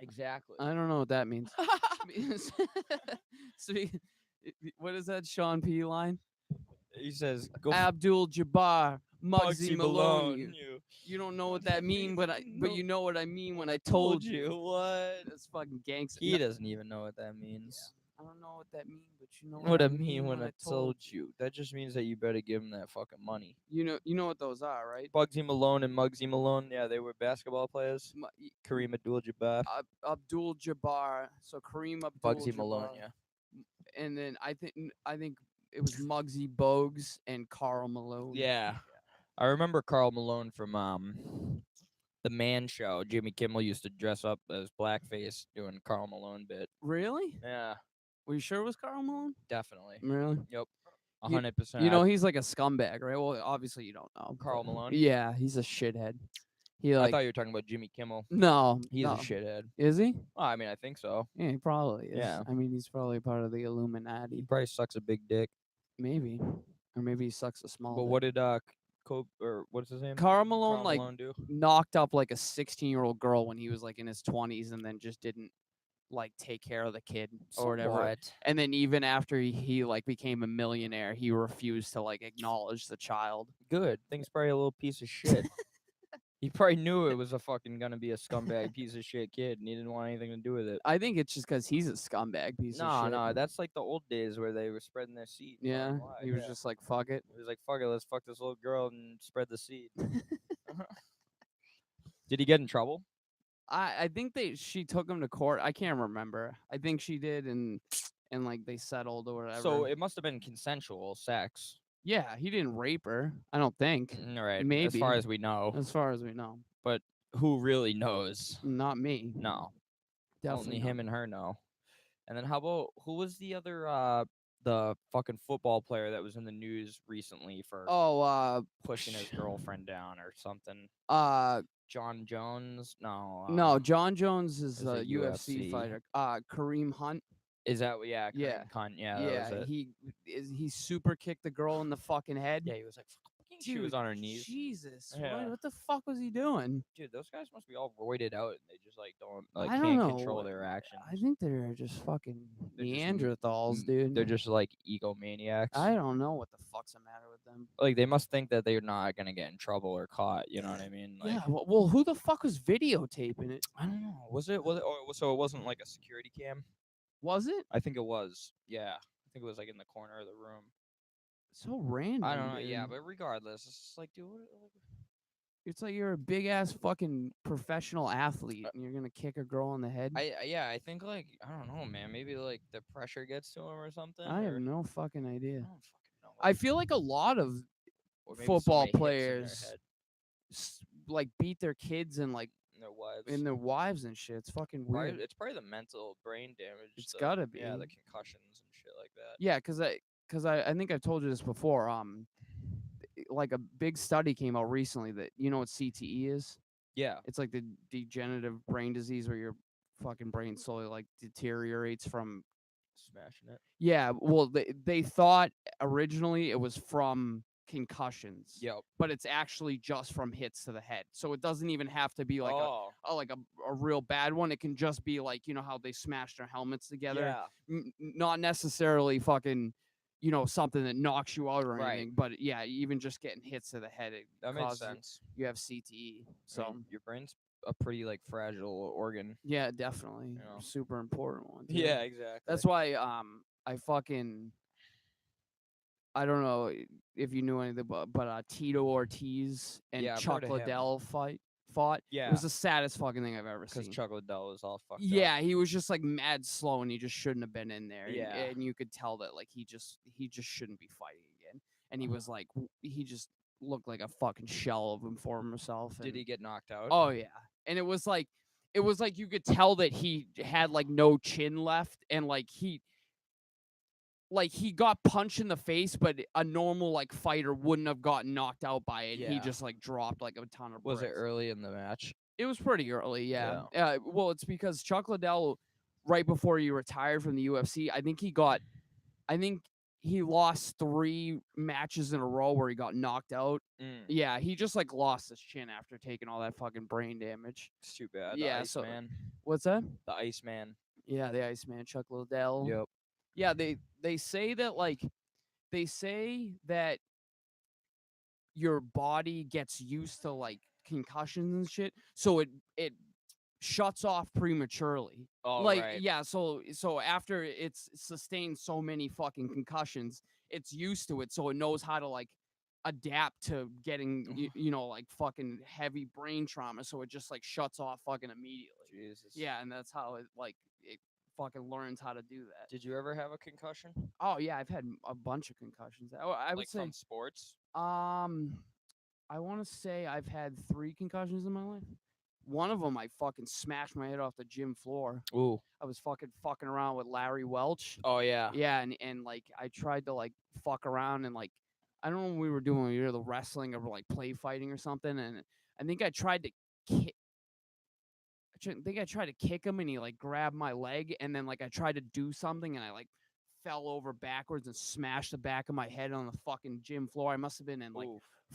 Exactly. I don't know what that means. What is that Sean P line? He says, "Go Abdul Jabbar, Muggsy Malone. you. You don't know what that mean, but you know what I mean when I told you. what? That's fucking gangster. He doesn't even know what that means. I don't know what that means, but you know What I mean when I told you. That just means that you better give him that fucking money. You know what those are, right? Bugsy Malone and Muggsy Malone, yeah, they were basketball players. Kareem Abdul-Jabbar. Abdul Jabbar. So Kareem Abdul Bugsy Malone, yeah. And then I think it was Muggsy Bogues and Karl Malone. Yeah. I remember Karl Malone from the Man Show. Jimmy Kimmel used to dress up as blackface doing Karl Malone bit. Really? Yeah, Were you sure it was Karl Malone? definitely. Really? Yep. You- 100%. You know he's like a scumbag, right? Well, obviously you don't know. Karl but- Malone? Yeah, he's a shithead. He I like thought you were talking about Jimmy Kimmel. no, He's no. a shithead. Is he? Well, I mean, I think so. Yeah, he probably is. Yeah. I mean, he's probably part of the He Illuminati. probably sucks a big dick. Maybe, or maybe he sucks a small. But dick. what did or what's his name? Karl Malone Karl like Malone do? knocked up like a 16-year-old girl when he was like in his 20s, and then just didn't like take care of the kid or whatever. What? And then even after he like became a millionaire, he refused to like acknowledge the child. Good. Thing's probably a little piece of shit. He probably knew it was a fucking gonna be a scumbag piece of shit kid, and he didn't want anything to do with it. I think it's just because he's a scumbag piece of No, shit. no, that's like the old days where they were spreading their seed far Yeah, and wide. he was Yeah, just like, fuck it. he was like, "Fuck it, let's fuck this little girl and spread the seed." Did he get in trouble? I think she took him to court. I can't remember. I think she did, and like they settled or whatever. So it must have been consensual sex. Yeah, he didn't rape her. I don't think. Right, Maybe, as far as we know. as far as we know. But who really knows? Not me. No, Definitely only not. him and her know. And then how about who was the other the fucking football player that was in the news recently for Oh, pushing his girlfriend down or something? uh, John Jones? No. no, John Jones is is a a UFC UFC. fighter. Kareem Hunt. Is that yeah, Yeah. Kareem Cunt. Yeah, that Yeah, was it. he super kicked the girl in the fucking head. Yeah, he was like fucking she Dude, was on her knees. Jesus, Yeah. what the fuck was he doing? Dude, those guys must be all roided out and they just like don't I can't don't know. control their actions. I think they're just fucking They're just Neanderthals, dude. They're just like egomaniacs. I don't know what the fuck's the matter with them. Like they must think that they're not gonna get in trouble or caught. You know what I mean? Like, Yeah. Well, who the fuck was videotaping it? I don't know. Was it? Or, so it wasn't like a security cam. Was it? I think it was. Yeah, I think it was like in the corner of the room. So random. I don't know. Dude. Yeah, but regardless, it's just like, dude, It's like you're a big ass fucking professional athlete and you're gonna kick a girl in the head. I think like I don't know, man. Maybe like the pressure gets to him or something. I have or, no fucking idea. I don't fucking know. I feel like a lot of Or maybe football somebody hits in their players head, like beat their kids and like and their wives. and their wives and shit. It's fucking weird. It's probably the mental brain damage. It's gotta be. Yeah, the concussions and shit like that. Yeah, because I think I've told you this before. Like a big study came out recently that you know what CTE is. Yeah. It's like the degenerative brain disease where your fucking brain slowly like deteriorates from Smashing it. Yeah, well, they thought originally it was from concussions. Yep. But it's actually just from hits to the head. So it doesn't even have to be like a real bad one. It can just be like, you know how they smash their helmets together. Yeah. Not necessarily fucking, you know, something that knocks you out or Right. anything. But yeah, even just getting hits to the head, That makes sense. You have CTE. So I mean, your brain's a pretty like fragile organ. yeah, definitely. You know. Super important one. Too. Yeah, exactly. That's why I don't know if you knew anything, but Tito Ortiz and Chuck Liddell fought. Yeah. It was the saddest fucking thing I've ever seen. Because Chuck Liddell was all fucked up. Yeah, he was just like mad slow and he just shouldn't have been in there. Yeah. And you could tell that like he just shouldn't be fighting again. And he was like he just looked like a fucking shell of himself. Did he get knocked out? Oh yeah. And it was like you could tell that he had like no chin left and like he got punched in the face, but a normal like fighter wouldn't have gotten knocked out by it. Yeah. He just like dropped like a ton of Was bricks. it early in the match? It was pretty early, yeah. Well, it's because Chuck Liddell, right before he retired from the UFC, I think he lost 3 matches in a row where he got knocked out. Yeah, he just like lost his chin after taking all that fucking brain damage. It's too bad. Yeah, the Iceman. What's that? The Iceman. Yeah, the Iceman, Chuck Liddell. Yep. Yeah, they say that your body gets used to like concussions and shit, so it shuts off prematurely. Oh, like right. yeah, so after it's sustained so many fucking concussions, it's used to it, so it knows how to like adapt to getting you know like fucking heavy brain trauma, so it just like shuts off fucking immediately. Jesus. Yeah, and that's how it fucking learns how to do that. Did you ever have a concussion? Oh yeah, I've had a bunch of concussions. I would say from sports. I want to say I've had 3 concussions in my life. One of them, I fucking smashed my head off the gym floor. Ooh. I was fucking around with Larry Welch. Oh yeah. Yeah, and like I tried to like fuck around and like I don't know what we were doing. We were the wrestling or like play fighting or something, and I think I tried to kick. I think I tried to kick him and he like grabbed my leg and then like I tried to do something and I like fell over backwards and smashed the back of my head on the fucking gym floor. I must have been in like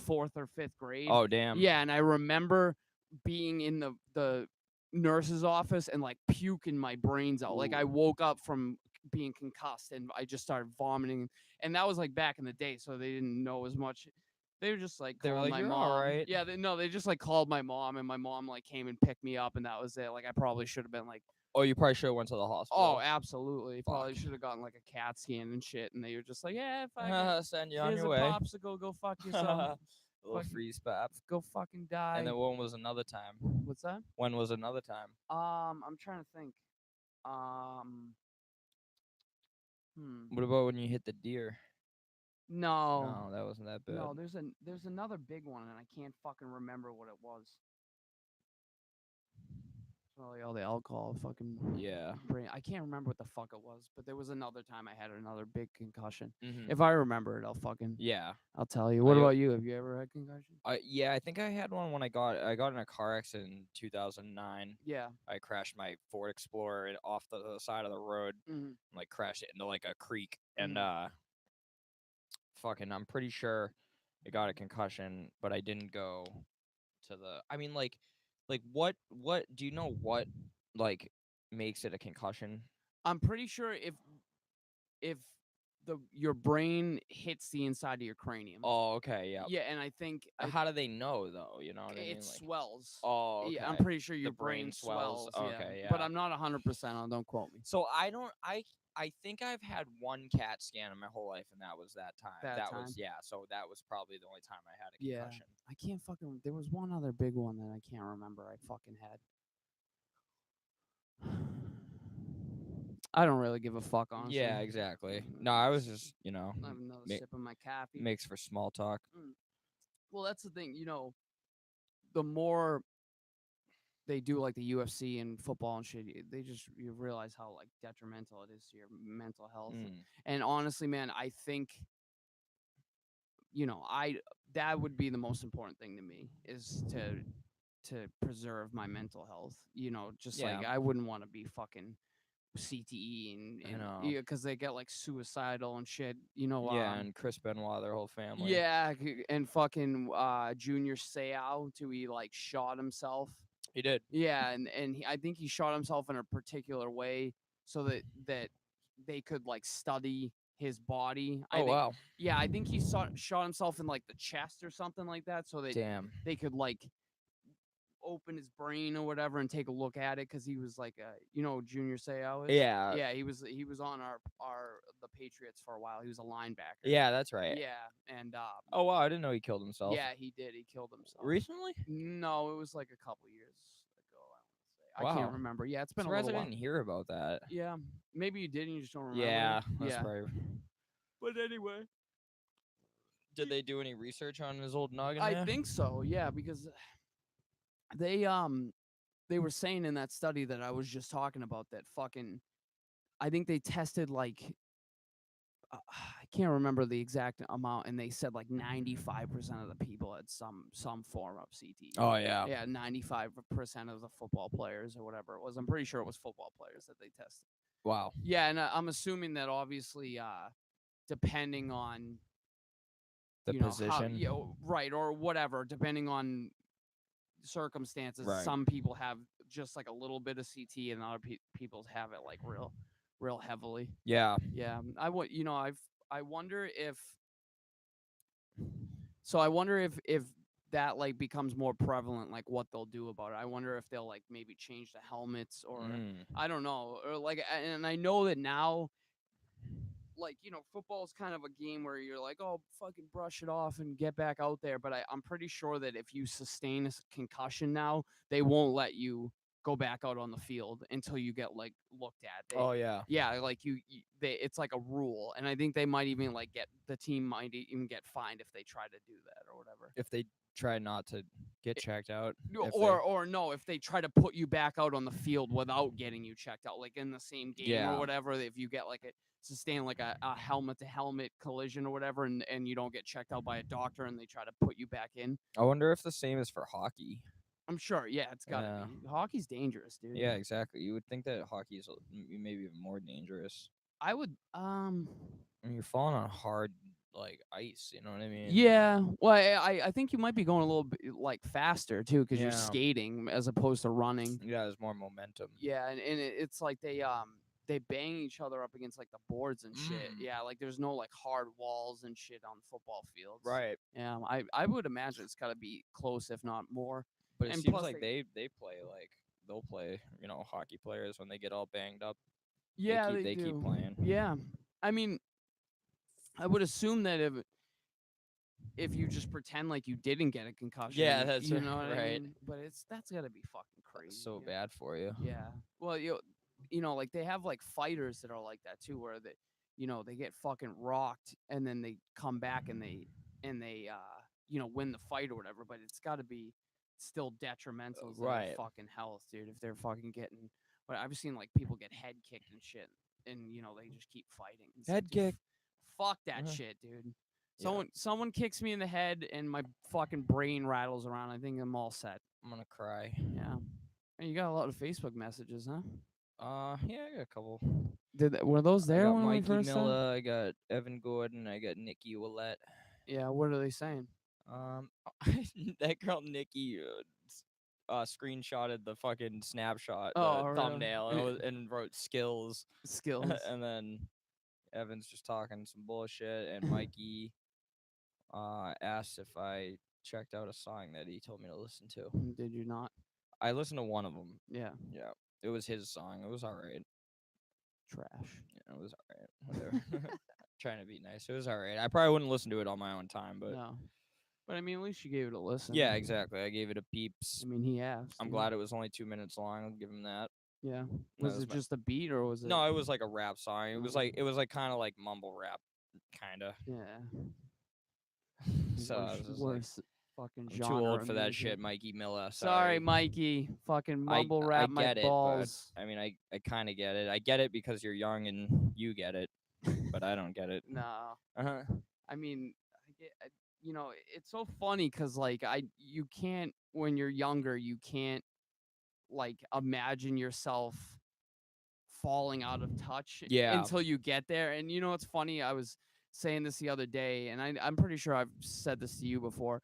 4th or 5th grade. Oh damn. Yeah, and I remember being in the nurse's office and like puking my brains out. Like I woke up from being concussed and I just started vomiting. And that was like back in the day, so they didn't know as much. They were just like They were calling like, my "You're mom. alright." Yeah, they just like called my mom, and my mom like came and picked me up, and that was it. Like I probably should have been like, Oh, you probably should have went to the oh, hospital. absolutely, probably Fuck. should have gotten like a CAT scan and shit. And they were just like, yeah, fucking, Send you on here's your a way. popsicle, go fuck yourself, A little fucking, freeze pap. go fucking And die. then when was another time? What's that? When was another time? I'm trying to think. Um, hmm. What about when you hit the deer? No, No, that wasn't that bad. no. There's another big one, and I can't fucking remember what it was. Probably all the alcohol, fucking Yeah. brain. I can't remember what the fuck it was, but there was another time I had another big concussion. Mm-hmm. If I remember it, Yeah. I'll tell you. What about you? Have you ever had concussion? Yeah, I think I had one when I got in a car accident in 2009. Yeah. I crashed my Ford Explorer off the side of the road, Mm-hmm. like crashed it into like a creek, and Mhm. fucking, I'm pretty sure I got a concussion, but I didn't go to the. I mean, like what do you know what like makes it a concussion? I'm pretty sure if your brain hits the inside of your cranium. Oh, okay, yeah. Yeah, and I think How do they know though? You know what I it mean? Like, swells. oh, Yeah, I'm okay. pretty sure The your brain brain swells. swells. Yeah, Okay, but yeah. I'm not 100% on. Don't quote me. So I don't. I think I've had one CAT scan in my whole life, and that was that time. That time? Was yeah. So that was probably the only time I had a Yeah, concussion. I can't fucking. There was one other big one that I can't remember. I fucking had. I don't really give a fuck, honestly. Yeah, exactly. No, I was just I have another ma- sip of my coffee. makes for small talk. Well, that's the thing. The more they do like the UFC and football and shit, they just you realize how like detrimental it is to your mental health. Mm. And honestly, man, I think I that would be the most important thing to me is to preserve my mental health. Just Yeah, like I wouldn't want to be fucking CTE I and know. yeah, because they get like suicidal and shit. Yeah, and Chris Benoit, their whole family. Yeah, and fucking Junior Seau too. He like shot himself. He did. Yeah, and I think he shot himself in a particular way so that they could like study his body. Oh wow. Yeah, I think he shot himself in like the chest or something like that, so that Damn. they could like open his brain or whatever and take a look at it because he was like Junior Seau is. Yeah. Yeah, he was on the Patriots for a while. He was a linebacker. Yeah, that's right. Yeah, and Oh wow, I didn't know he killed himself. yeah, he did. He killed himself Recently? No, it was like a couple years ago. I Wow. can't remember. Yeah, it's been Surprised a little I while. didn't hear about that. Yeah, maybe you did and you just don't remember. Yeah, that's Yeah. probably. But anyway, Did they do any research on his old noggin? I there? think so. Yeah, because they were saying in that study that I was just talking about that fucking I think they tested like I can't remember the exact amount, and they said like 95% of the people had some form of CTE. Oh yeah. Yeah, 95% of the football players or whatever it was. I'm pretty sure it was football players that they tested. Wow. Yeah, and I'm assuming that obviously, depending on The position. right, or whatever, depending on circumstances, Right. some people have just like a little bit of CT, and other people have it like real heavily. Yeah. Yeah, I wonder if. So I wonder if that like becomes more prevalent, like what they'll do about it. I wonder if they'll like maybe change the helmets or I don't know, or like, and I know that now, like football is kind of a game where you're like, oh, fucking brush it off and get back out there. But I'm pretty sure that if you sustain a concussion now, they won't let you go back out on the field until you get like looked at. Oh yeah. Yeah, like it's like a rule, and I think they might even like the team might even get fined if they try to do that or whatever. If they try not to get checked out, or no, if they try to put you back out on the field without getting you checked out, like in the same game or whatever. If you get like sustain like a helmet to helmet collision or whatever, and you don't get checked out by a doctor, and they try to put you back in. I wonder if the same is for hockey. I'm sure. Yeah, it's gotta be. Hockey's dangerous, dude. Yeah, exactly. You would think that hockey is maybe even more dangerous. I would. I mean, you're falling on hard like ice. You know what I mean? Yeah. Well, I think you might be going a little bit like faster too, because you're Yeah. skating as opposed to running. Yeah, there's more momentum. Yeah, and it's like they they bang each other up against like the boards and shit. Yeah, like there's no like hard walls and shit on football fields. Right. Yeah, I would imagine it's got to be close, if not more. But it And seems plus, like they play like they'll play, hockey players when they get all banged up. yeah, they They keep do. playing. Yeah, I mean, I would assume that if you just pretend like you didn't get a concussion, Yeah, that's you know what I right. mean. But that's gotta be fucking crazy. So bad for you. Yeah. Well, like they have like fighters that are like that too, where they get fucking rocked and then they come back and they win the fight or whatever. But it's got to be still detrimental to their Right. fucking health, dude. If they're fucking getting, but I've seen like people get head kicked and shit, and they just keep fighting. It's Head like, dude, kick. fuck that Uh-huh. shit, dude. Yeah. Someone kicks me in the head and my fucking brain rattles around. I think I'm all set. I'm gonna cry. Yeah. And you got a lot of Facebook messages, huh? Yeah, I got a couple. Were those I there got when we Mikey first started? Miller, I got Evan Gordon, I got Nikki Willette. Yeah, what are they saying? That girl Nikki screenshotted the fucking snapshot, Oh, the really? thumbnail, and wrote skills. Skills. And then Evan's just talking some bullshit, and Mikey asked if I checked out a song that he told me to listen to. Did you not? I listened to one of them. Yeah. Yeah, it was his song. It was all right. Trash. Yeah, it was all right. Whatever. Trying to be nice. It was all right. I probably wouldn't listen to it on my own time, but No. But I mean, at least you gave it a listen. yeah, exactly. I gave it a peeps. I mean, he asked. I'm glad it was only 2 minutes long. I'll give him that. Yeah. That Was it just a beat or was it? No, it was like a rap song. It was like kind of like mumble rap, kinda. Yeah. So I was just like, worst fucking I'm genre. too old of for that music. shit, Mikey Miller. Sorry, Mikey. Fucking mumble I rap my get it, balls. but I mean, I kind of get it. I get it because you're young and you get it, but I don't get it. No. Uh-huh. I mean, it's so funny because like you can't when you're younger, you can't like imagine yourself falling out of touch Yeah. until you get there. And it's funny. I was saying this the other day, and I'm pretty sure I've said this to you before.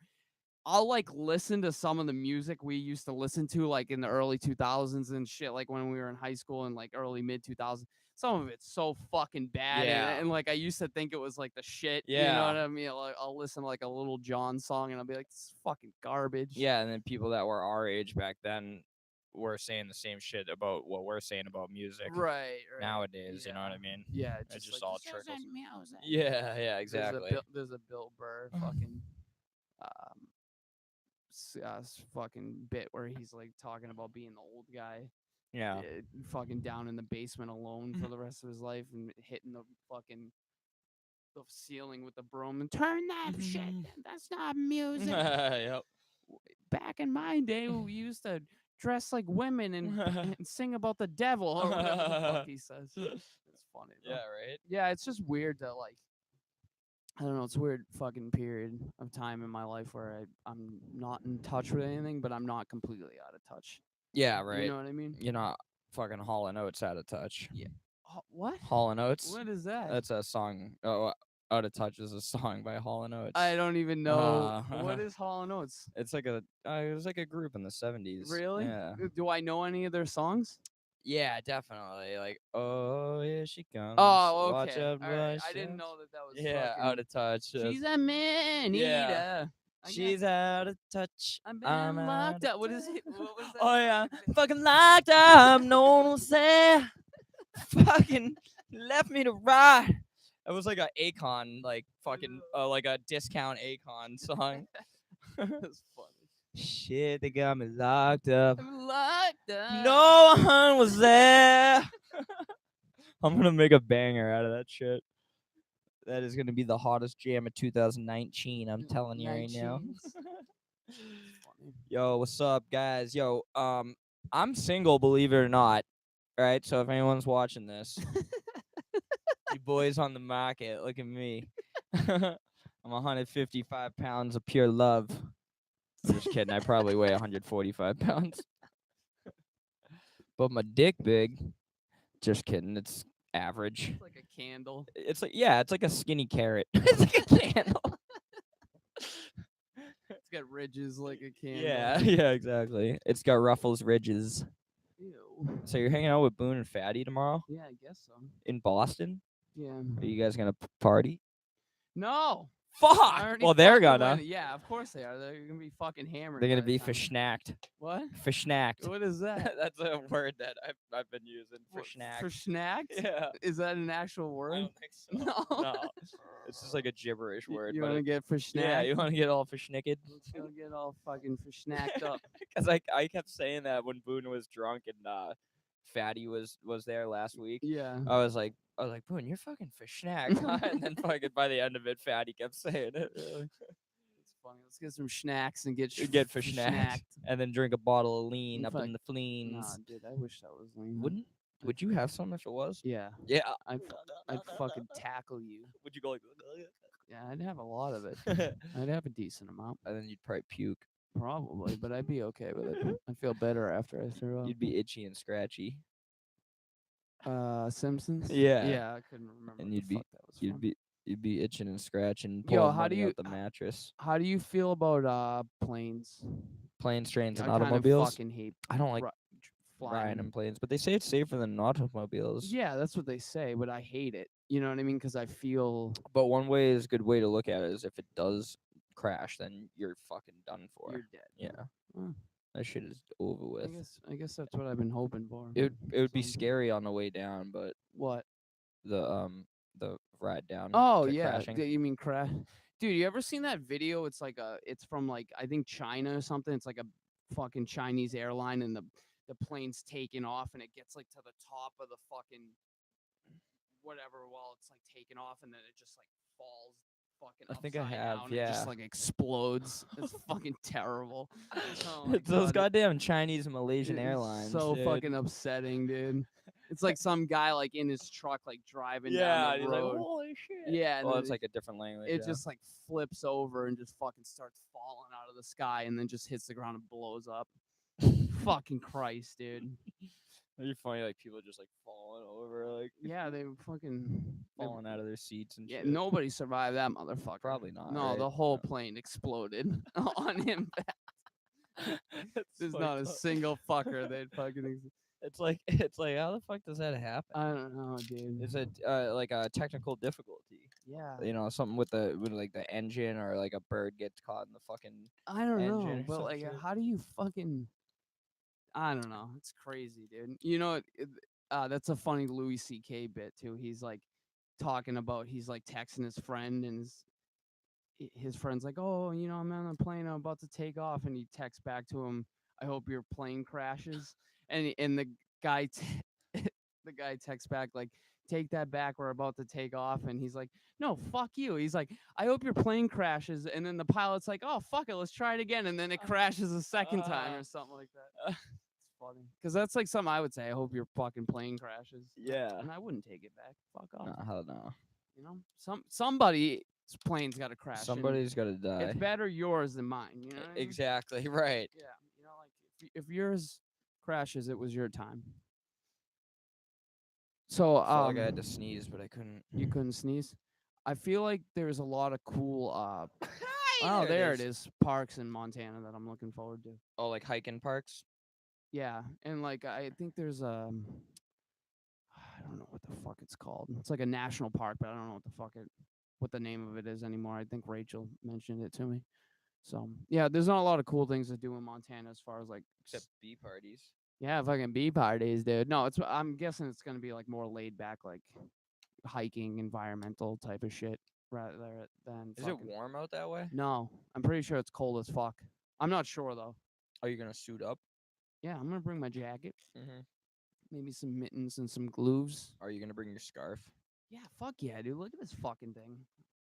I'll like listen to some of the music we used to listen to like in the early 2000s and shit, like when we were in high school and like early mid 2000s. Some of it's so fucking bad, Yeah. and like I used to think it was like the shit. You Yeah. know what I mean? I'll listen to like a Little John song and I'll be like, this is fucking garbage. Yeah, and then people that were our age back then were saying the same shit about what we're saying about music Right. nowadays. You know what I mean? Yeah, It just just like, all "This isn't trickles. music." Yeah, exactly. There's a Bill Burr fucking fucking bit where he's like talking about being the old guy. Yeah. Fucking down in the basement alone for the rest of his life and hitting the ceiling with the broom and turn that shit. That's not music. Yep. Back in my day, we used to dress like women and sing about the devil or whatever the fuck he says. It's funny. Though. Yeah, right. Yeah, it's just weird to like. I don't know. It's a weird fucking period of time in my life where I'm not in touch with anything, but I'm not completely out of touch. Yeah, right. You know what I mean? You're not fucking Hall and Oates out of touch. Yeah. What? Hall and Oates? What is that? That's a song. Oh, Out of Touch is a song by Hall and Oates. I don't even know. What is Hall and Oates? It's like it was like a group in the 70s. Really? Yeah. Do I know any of their songs? Yeah, definitely. Like, oh, here she comes. Oh, okay. Watch out, All right. boy, I didn't she's- know that was Yeah, fucking... Out of Touch. She's a man eater. She's out of touch. I'm I'm locked out up. of What is it? What was that? Oh, yeah. Fucking locked up. No one will say. Fucking left me to rot. It was like a Akon, like fucking, like a discount Akon song. That's funny. Shit, they got me locked up. I'm locked up. No one was there. I'm gonna make a banger out of that shit. That is gonna be the hottest jam of 2019. I'm telling you right now. Yo, what's up, guys? Yo, I'm single, believe it or not. All right, so if anyone's watching this, you boys on the market, look at me. I'm 155 pounds of pure love. I'm just kidding. I probably weigh 145 pounds. But my dick big. Just kidding. It's average. It's like a candle. It's like, yeah, it's like a skinny carrot. It's like a candle. It's got ridges like a candle. Yeah, exactly. It's got ruffles, ridges. Ew. So you're hanging out with Boone and Fatty tomorrow Yeah, I guess so. in Boston? Yeah. Are you guys gonna party? No. I Fuck. already Well, they're fucking gonna. went. Yeah, of course they are. They're gonna be fucking hammered. They're by gonna the be time. fishnacked. What? Fishnacked. What is that? That's a word that I've been using. Fishnacked. For snacked? Yeah. Is that an actual word? I don't think so. No. No. It's just like a gibberish word. You but want to get for yeah, snacked? you want to get all fishnicked? Let's go get all fucking for snacked up. Because I kept saying that when Boone was drunk and Fatty was there last week. Yeah. I was like, Boone, you're fucking fishnacked. And then fucking by the end of it, Fatty kept saying it. It's funny. Let's get some snacks and get Get fishnacked. And then drink a bottle of lean And up in the fleens. Nah, dude, I wish that was lean. Would you have some if it was? Yeah. Yeah. I'd fucking tackle you. Would you go like? Yeah, I'd have a lot of it. I'd have a decent amount. And then you'd probably puke. Probably, but I'd be okay with it. I'd feel better after I threw up. You'd be itchy and scratchy. Simpsons? Yeah. Yeah, I couldn't remember. And you'd be itching and scratching. Yo, how do you out the mattress? How do you feel about planes? Planes, trains, and I kind of automobiles. fucking hate I don't like flying riding in planes, but they say it's safer than automobiles. Yeah, that's what they say, but I hate it. You know what I mean? Because I feel But one way is a good way to look at it is if it does crash, then you're fucking done for. you're dead. Yeah. Oh. That shit is over with. I guess that's what I've been hoping for. It would be scary on the way down, but What? the ride down. Oh to yeah, crashing. you mean crash? Dude, you ever seen that video? It's like it's from like I think China or something. It's like a fucking Chinese airline, and the plane's taking off, and it gets like to the top of the fucking whatever while it's like taking off, and then it just like falls fucking I think I upside have, down. yeah. It just like explodes. It's fucking terrible. Oh my It's those God, goddamn Chinese and it Malaysian is airlines. so dude. fucking upsetting, dude. It's like some guy like in his truck like driving Yeah, down he's the like, road. holy shit. Yeah, and Well, then it's like a different language. it yeah. just like flips over and just fucking starts falling out of the sky and then just hits the ground and blows up. Fucking Christ, dude. It'd be funny, like people just like falling over, like Yeah, they were fucking falling out of their seats and Yeah, shit. nobody survived that motherfucker. Probably not. No, right? the whole plane exploded on impact. There's not a single fucker that fucking. It's like how the fuck does that happen? I don't know, dude. It's a like a technical difficulty. Yeah. You know, something with like the engine or like a bird gets caught in the fucking. I don't know, engine or but some like, shit. how do you fucking? I don't know. It's crazy, dude. You know, that's a funny Louis C.K. bit too. He's like talking about he's like texting his friend and his friend's like, oh, you know, I'm on a plane, I'm about to take off, and he texts back to him, I hope your plane crashes, and the guy the guy texts back like, take that back, we're about to take off, and he's like, no, fuck you. He's like, I hope your plane crashes, and then the pilot's like, oh, fuck it, let's try it again, and then it crashes a second time or something like that. It's funny because that's like something I would say. I hope your fucking plane crashes. Yeah. And I wouldn't take it back. Fuck off. Nah, hell no. You know, somebody's plane's got to crash. Somebody's got to die. It's better yours than mine. You know what I mean? Exactly right. Yeah. You know, like if yours crashes, it was your time. So I felt like I had to sneeze, but I couldn't. You couldn't sneeze. I feel like there's a lot of cool. Oh, there it is. Parks in Montana that I'm looking forward to. Oh, like hiking parks. Yeah, and like I think there's I don't know what the fuck it's called. It's like a national park, but I don't know what the name of it is anymore. I think Rachel mentioned it to me. So yeah, there's not a lot of cool things to do in Montana as far as like Except bee parties. yeah, fucking bee parties, dude. No, I'm guessing it's gonna be like more laid back, like hiking, environmental type of shit rather than. Is it warm out that way? No, I'm pretty sure it's cold as fuck. I'm not sure though. Are you gonna suit up? Yeah, I'm gonna bring my jacket, Mm-hmm. maybe some mittens and some gloves. Are you gonna bring your scarf? Yeah, fuck yeah, dude. Look at this fucking thing.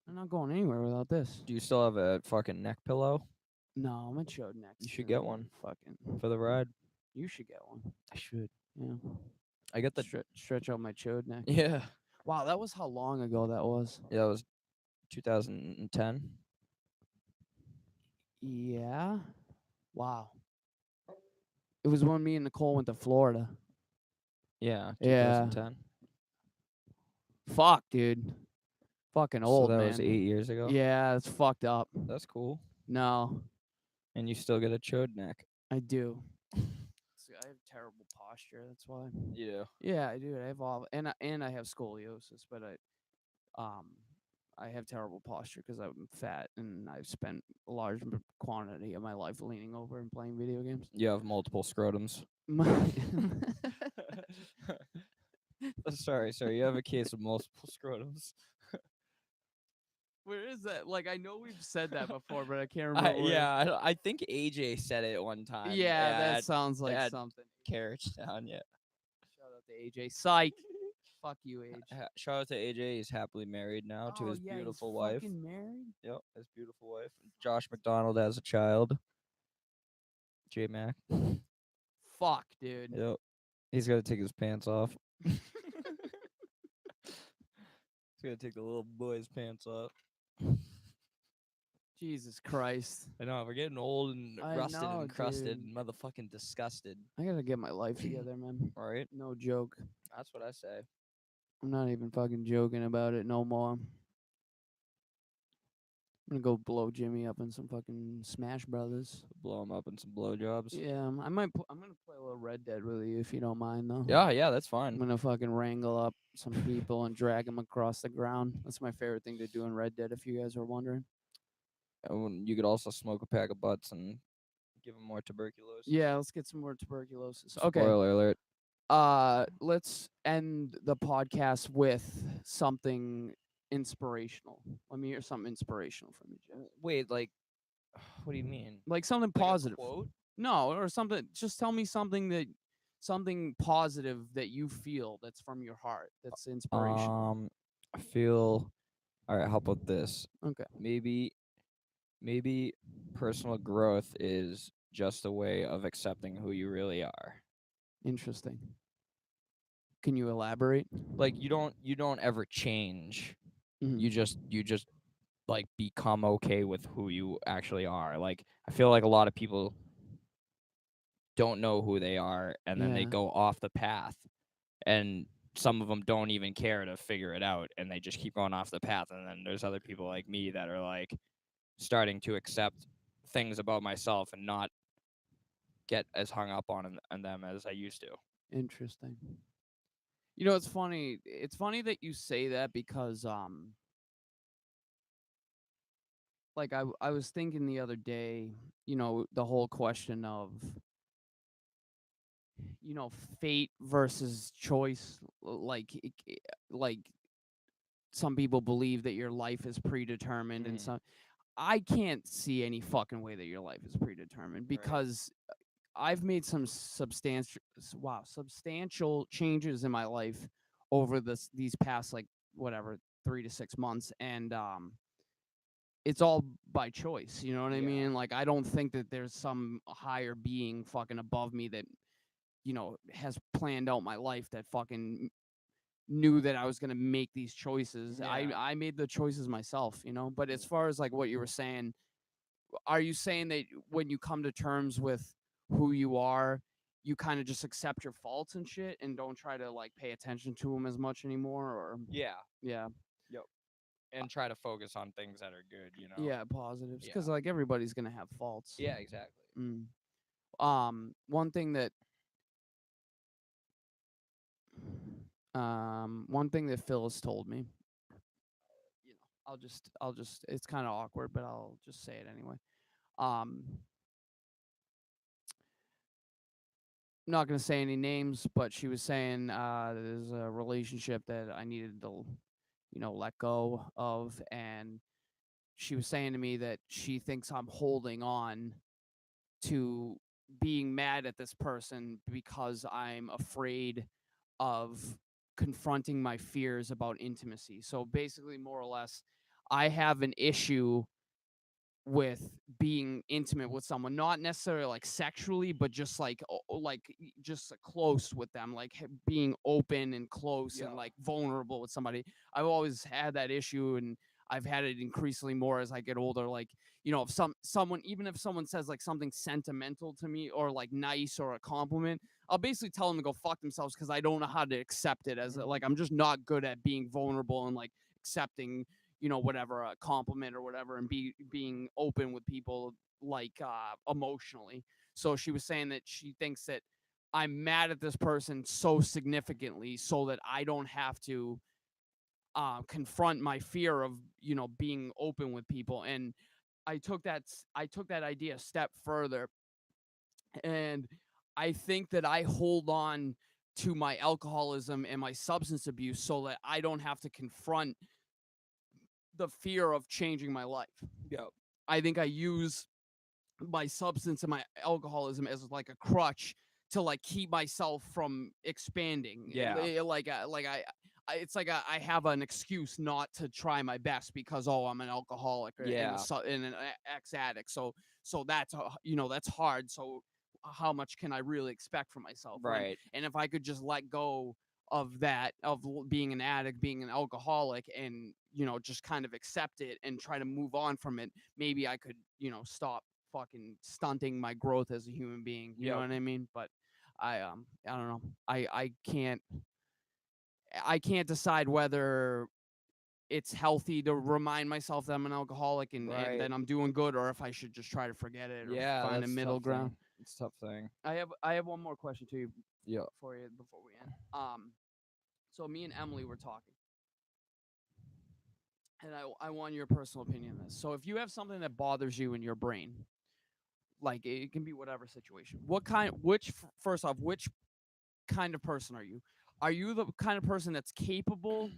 I'm not going anywhere without this. Do you still have a fucking neck pillow No, I'm a chode next. You should get one. Fucking. for the ride? You should get one. I should. Yeah. I get the. Stretch out my chode neck. Yeah. Wow, that was how long ago that was. Yeah, that was 2010. Yeah. Wow. It was when me and Nicole went to Florida. Yeah. Yeah. 2010. Fuck, dude. Fucking old, so that man. was 8 years ago. Yeah, it's fucked up. That's cool. No, And you still get a chode neck. I do. I have terrible posture. That's why. You do. Yeah, I do. I have all, and I have scoliosis, but um I have terrible posture because I'm fat and I've spent a large quantity of my life leaning over and playing video games. You have multiple scrotums. Sorry. You have a case of multiple scrotums. Where is that? Like, I know we've said that before, but I can't remember where. I think AJ said it one time. Yeah, that at, sounds like at something. Carriage Town. Yeah. Shout out to AJ. Psych. Fuck you, Age. Shout out to AJ. He's happily married now to his yeah, beautiful he's wife. fucking married. Yep, his beautiful wife. Josh McDonald has a child. J Mac. Fuck, dude. Yep. He's got to take his pants off. He's got to take the little boy's pants off. Jesus Christ. I know, we're getting old and rusted and crusted dude. and motherfucking disgusted. I gotta get my life together, man. Right? No joke. That's what I say. I'm not even fucking joking about it no more. I'm gonna go blow Jimmy up in some fucking Smash Brothers. Blow him up in some blowjobs. Yeah, I'm gonna play a little Red Dead with you if you don't mind, though. Yeah, that's I'm fine. gonna fucking wrangle up some people and drag them across the ground. That's my favorite thing to do in Red Dead, if you guys are wondering. And you could also smoke a pack of butts and give him more tuberculosis. Yeah, let's get some more tuberculosis. Okay. Spoiler alert. Let's end the podcast with something inspirational. Let me hear something inspirational from you, Jeff. Wait, like, what do you mean? Like something Like a positive. quote? No, or something. Just tell me something positive that you feel that's from your heart. That's inspirational. I feel. All right. How about this? Okay. Maybe personal growth is just a way of accepting who you really are. Interesting. Can you elaborate? Like you don't ever change. Mhm. You just like become okay with who you actually are. Like I feel like a lot of people don't know who they are and then they Yeah. go off the path, and some of them don't even care to figure it out and they just keep going off the path. And then there's other people like me that are like starting to accept things about myself and not get as hung up on them as I used to. Interesting. You know, it's funny. It's funny that you say that because like I was thinking the other day, you know, the whole question of, you know, fate versus choice. Like some people believe that your life is predetermined, and some I can't see any fucking way that your life is predetermined because I've made some substantial changes in my life over these past like whatever 3 to 6 months, and it's all by choice, you know what I mean? Like I don't think that there's some higher being fucking above me that, you know, has planned out my life, that fucking knew that I was going to make these choices. I made the choices myself, you know? But as far as like what you were saying, are you saying that when you come to terms with who you are, you kind of just accept your faults and shit and don't try to like pay attention to them as much anymore? Or Yeah. yeah, And try to focus on things that are good, you know? yeah, positives, because Yeah. like everybody's gonna have faults. Yeah, exactly. One thing that Phyllis told me, you know, I'll just it's kind of awkward, but I'll just say it anyway. I'm not gonna say any names, but she was saying there's a relationship that I needed to, you know, let go of, and she was saying to me that she thinks I'm holding on to being mad at this person because I'm afraid of confronting my fears about intimacy. So basically, more or less, I have an issue with being intimate with someone, not necessarily like sexually, but just like just close with them, like being open and close and like vulnerable with somebody. I've always had that issue, and I've had it increasingly more as I get older. Like, you know, if someone, even if someone says like something sentimental to me or like nice or a compliment, I'll basically tell them to go fuck themselves because I don't know how to accept it as like I'm just not good at being vulnerable and like accepting, you know, whatever, a compliment or whatever, and being open with people like emotionally. So she was saying that she thinks that I'm mad at this person so significantly so that I don't have to confront my fear of being open with people. And I took that idea a step further, and I think that I hold on to my alcoholism and my substance abuse so that I don't have to confront the fear of changing my life. Yep. I think I use my substance and my alcoholism as like a crutch to like keep myself from expanding. Yeah. It's like I have an excuse not to try my best because I'm an alcoholic Yeah. and an ex addict. So that's that's hard. So how much can I really expect from myself? Right. And if I could just let go of that, of being an addict, being an alcoholic, and just kind of accept it and try to move on from it, maybe I could stop fucking stunting my growth as a human being. You know Yep. what I mean? But I don't know. I can't decide whether it's healthy to remind myself that I'm an alcoholic and Right. that I'm doing good, or if I should just try to forget it or Yeah, find a that's a middle tough ground. thing. It's a tough thing. I have one more question to you Yeah. before we end. So me and Emily were talking, and I want your personal opinion on this. So if you have something that bothers you in your brain, like it can be whatever situation, first off, which kind of person are you? Are you the kind of person that's capable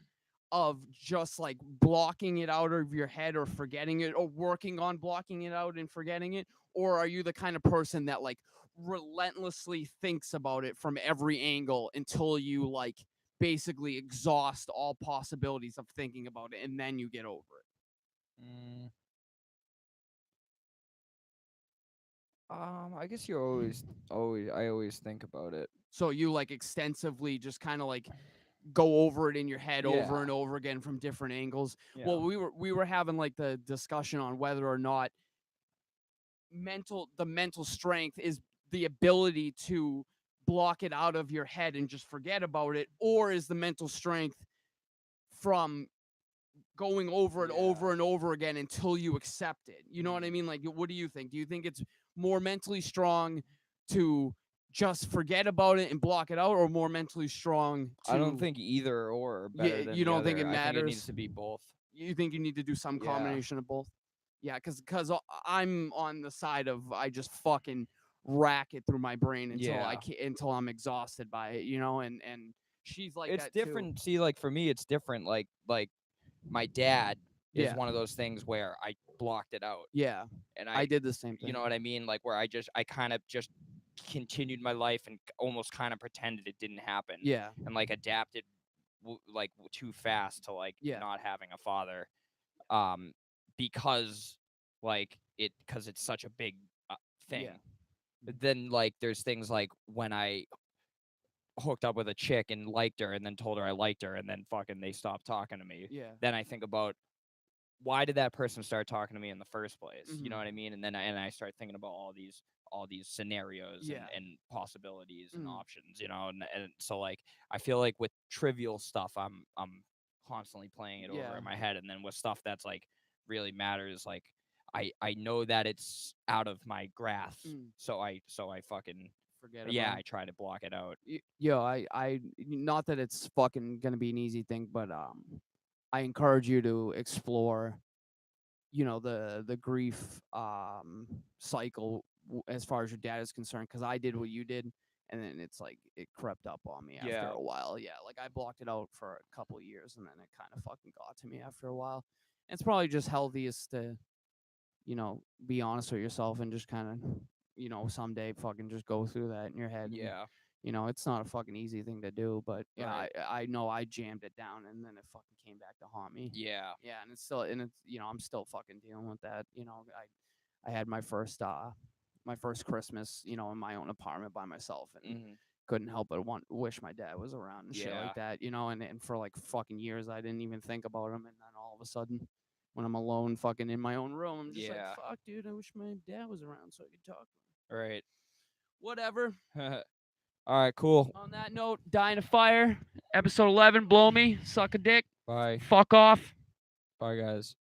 of just like blocking it out of your head or forgetting it or working on blocking it out and forgetting it? Or are you the kind of person that like relentlessly thinks about it from every angle until you like basically exhaust all possibilities of thinking about it and then you get over it? Mm, I guess I always think about it. So you like extensively just kind of like go over it in your head over Yeah. and over again from different angles. Yeah. Well, we were having like the discussion on whether or not the mental strength is the ability to block it out of your head and just forget about it, or is the mental strength from going over it over Yeah. and over again until you accept it? You know what I mean? Like, what do you think? Do you think it's more mentally strong to just forget about it and block it out, or more mentally strong I don't to think either or are better than you the don't think it other. I think it needs matters? to be both. You think you need to do some Yeah. combination of both? Yeah, because I'm on the side of I just fucking rack it through my brain Yeah. until I'm exhausted by it, and she's like It's that too. different. See, like for me, it's different. Like my dad is Yeah, one of those things where I blocked it out, yeah, and I did the same you thing. know what I mean? Like where I kind of just continued my life and almost kind of pretended it didn't happen, Yeah, and like adapted too fast to like yeah, not having a father, um, because because it's such a big thing. yeah, But then like there's things like when I hooked up with a chick and liked her and then told her I liked her and then fucking they stopped talking to me. yeah. Then I think about why did that person start talking to me in the first place? You know Mm-hmm. what I mean? And then I start thinking about all these scenarios Yeah. and possibilities and Mm. options, and so like I feel like with trivial stuff I'm constantly playing it over Yeah. in my head, and then with stuff that's like really matters, like I know that it's out of my grasp, Mm. so I fucking Forget yeah, about I try to block it out. it. Yo, I not that it's fucking gonna be an easy thing, but I encourage you to explore the grief cycle as far as your dad is concerned, because I did what you did, and then it's like it crept up on me after Yeah. a while. Yeah, like I blocked it out for a couple of years, and then it kind of fucking got to me after a while. And it's probably just healthiest to be honest with yourself and just kind of someday fucking just go through that in your head. And Yeah. it's not a fucking easy thing to do, but yeah, Right. I know I jammed it down and then it fucking came back to haunt me. Yeah. Yeah, and it's I'm still fucking dealing with that. I had my first Christmas, in my own apartment by myself, and Mhm. couldn't help but wish my dad was around and shit Yeah. like that, and for like fucking years I didn't even think about him, and then all of a sudden when I'm alone fucking in my own room, I'm just like, Yeah. fuck dude, I wish my dad was around so I could talk to him. Right. Whatever. All right, cool. On that note, Die in a Fire, episode 11, blow me, suck a dick, Bye. fuck off. Bye guys.